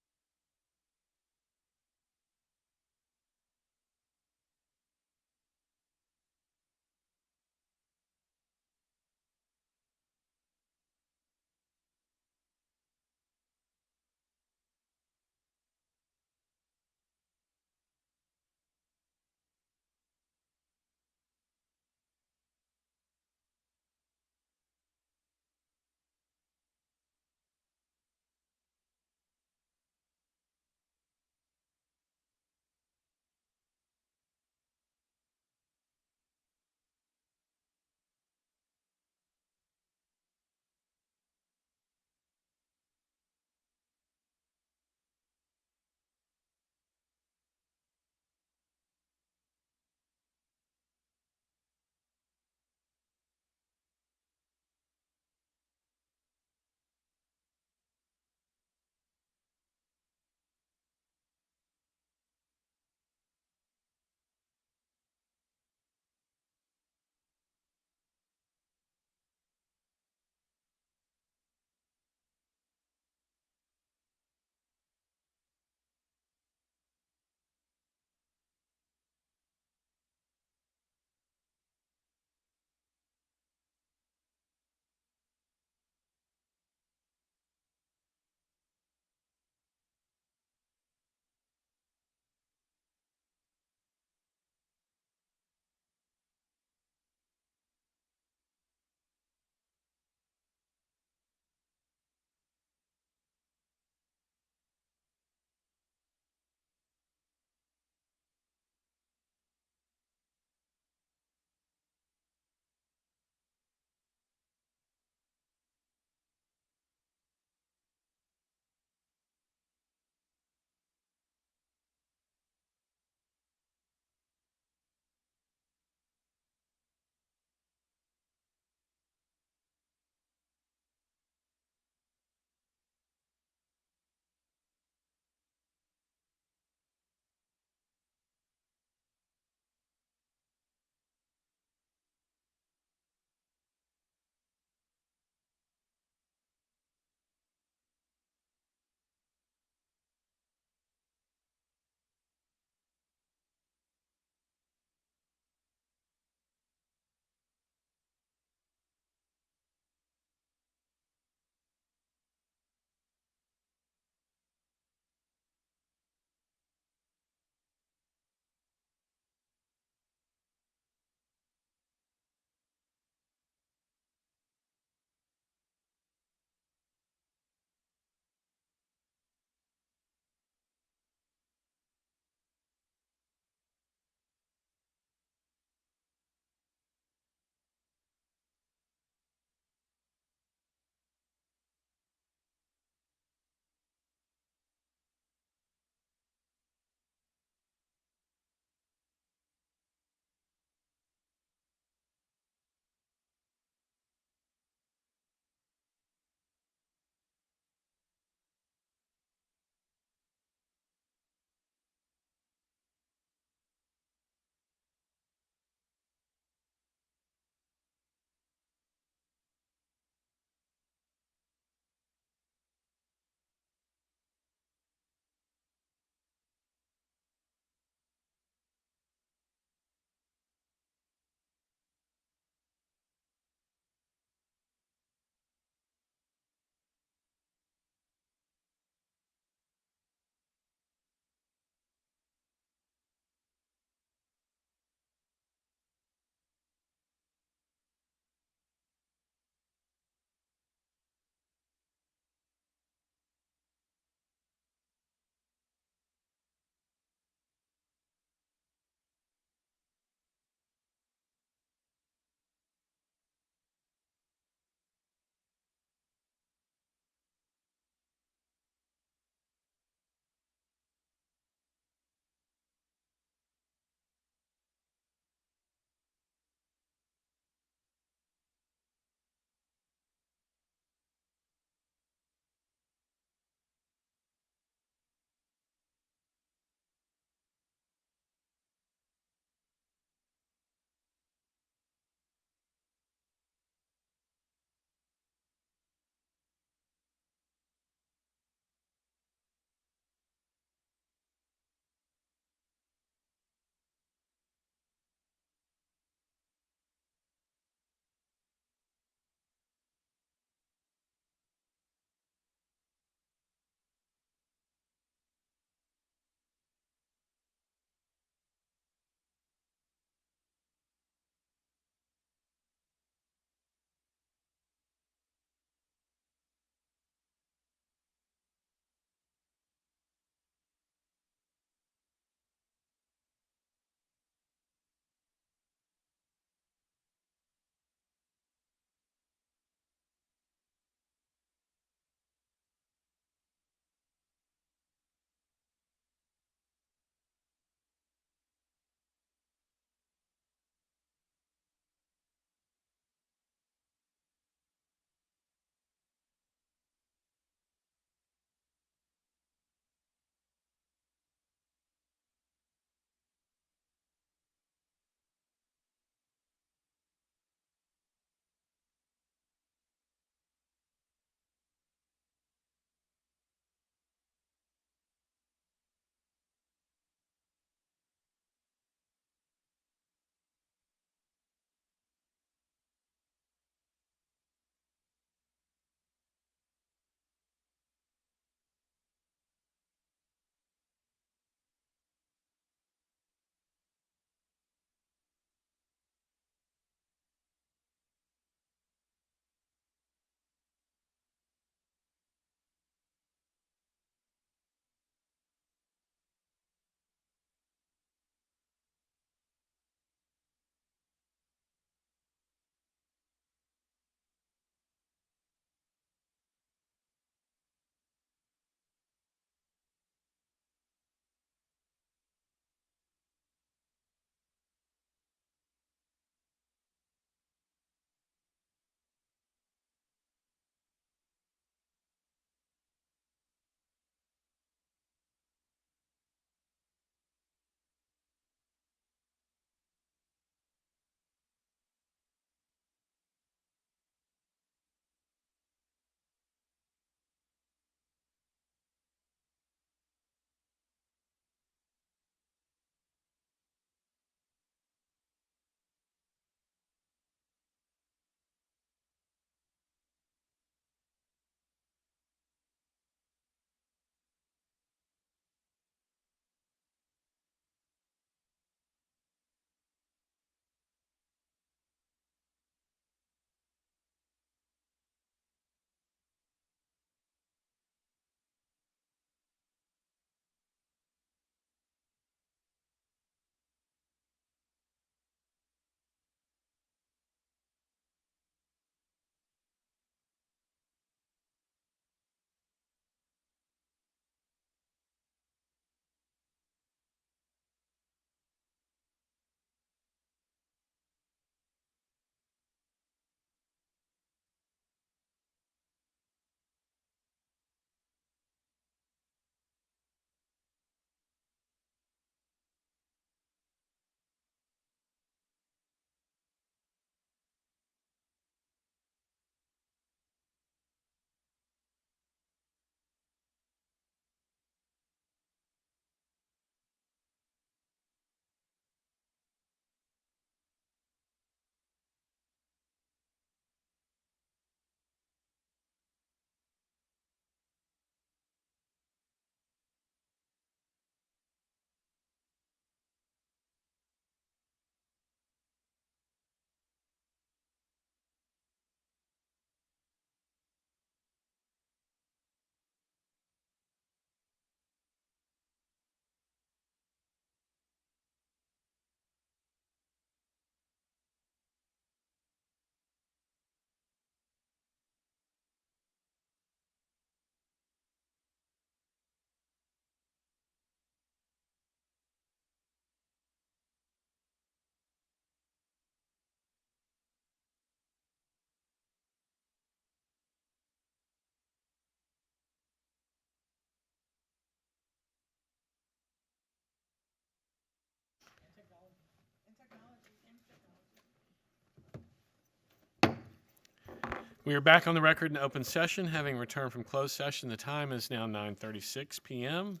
We are back on the record in open session, having returned from closed session. The time is now 9:36 p.m.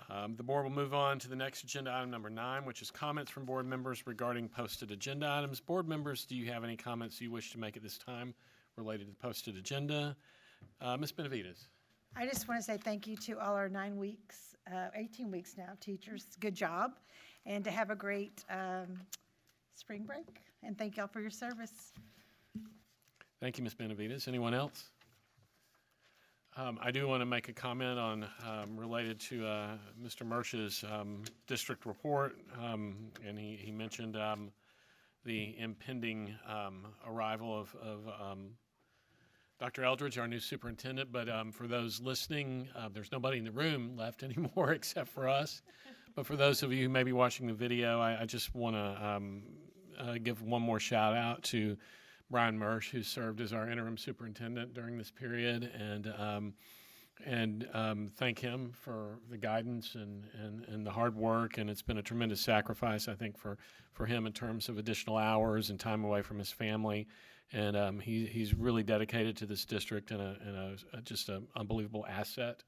The board will move on to the next agenda item number 9, which is comments from board members regarding posted agenda items. Board members, do you have any comments you wish to make at this time related to the posted agenda? Ms. Benavides. I just want to say thank you to all our 9 weeks, 18 weeks now, teachers. Good job. And to have a great spring break. And thank y'all for your service. Thank you, Ms. Benavides. Anyone else? I do want to make a comment on related to Mr. Murch's district report, and he mentioned the impending arrival of Dr. Eldridge, our new superintendent. But for those listening, there's nobody in the room left anymore except for us. But for those of you who may be watching the video, I just want to give one more shout out to Brian Murch, who served as our interim superintendent during this period, and thank him for the guidance and the hard work. And it's been a tremendous sacrifice, I think, for him in terms of additional hours and time away from his family. And he's really dedicated to this district and just an unbelievable asset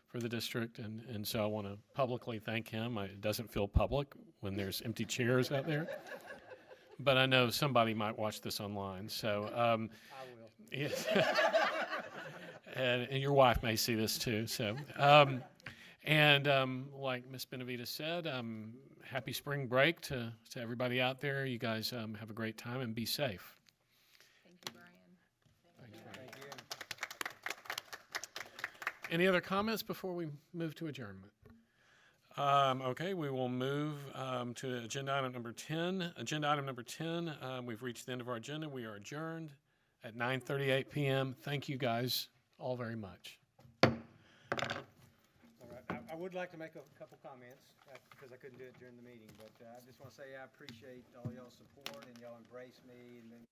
for the district. And so I want to publicly thank him. It doesn't feel public when there's empty chairs out there. But I know somebody might watch this online, so I will. yes. and your wife may see this too. So, like Ms. Benavides said, happy spring break to everybody out there. You guys have a great time and be safe. Thank you, Brian. Thanks, Brian. Any other comments before we move to adjournment? Okay, we will move to agenda item number 10. Agenda item number 10, we've reached the end of our agenda. We are adjourned at 9:38 p.m. Thank you guys all very much. All right. I would like to make a couple comments because I couldn't do it during the meeting, but I just want to say I appreciate all y'all's support and y'all embrace me and then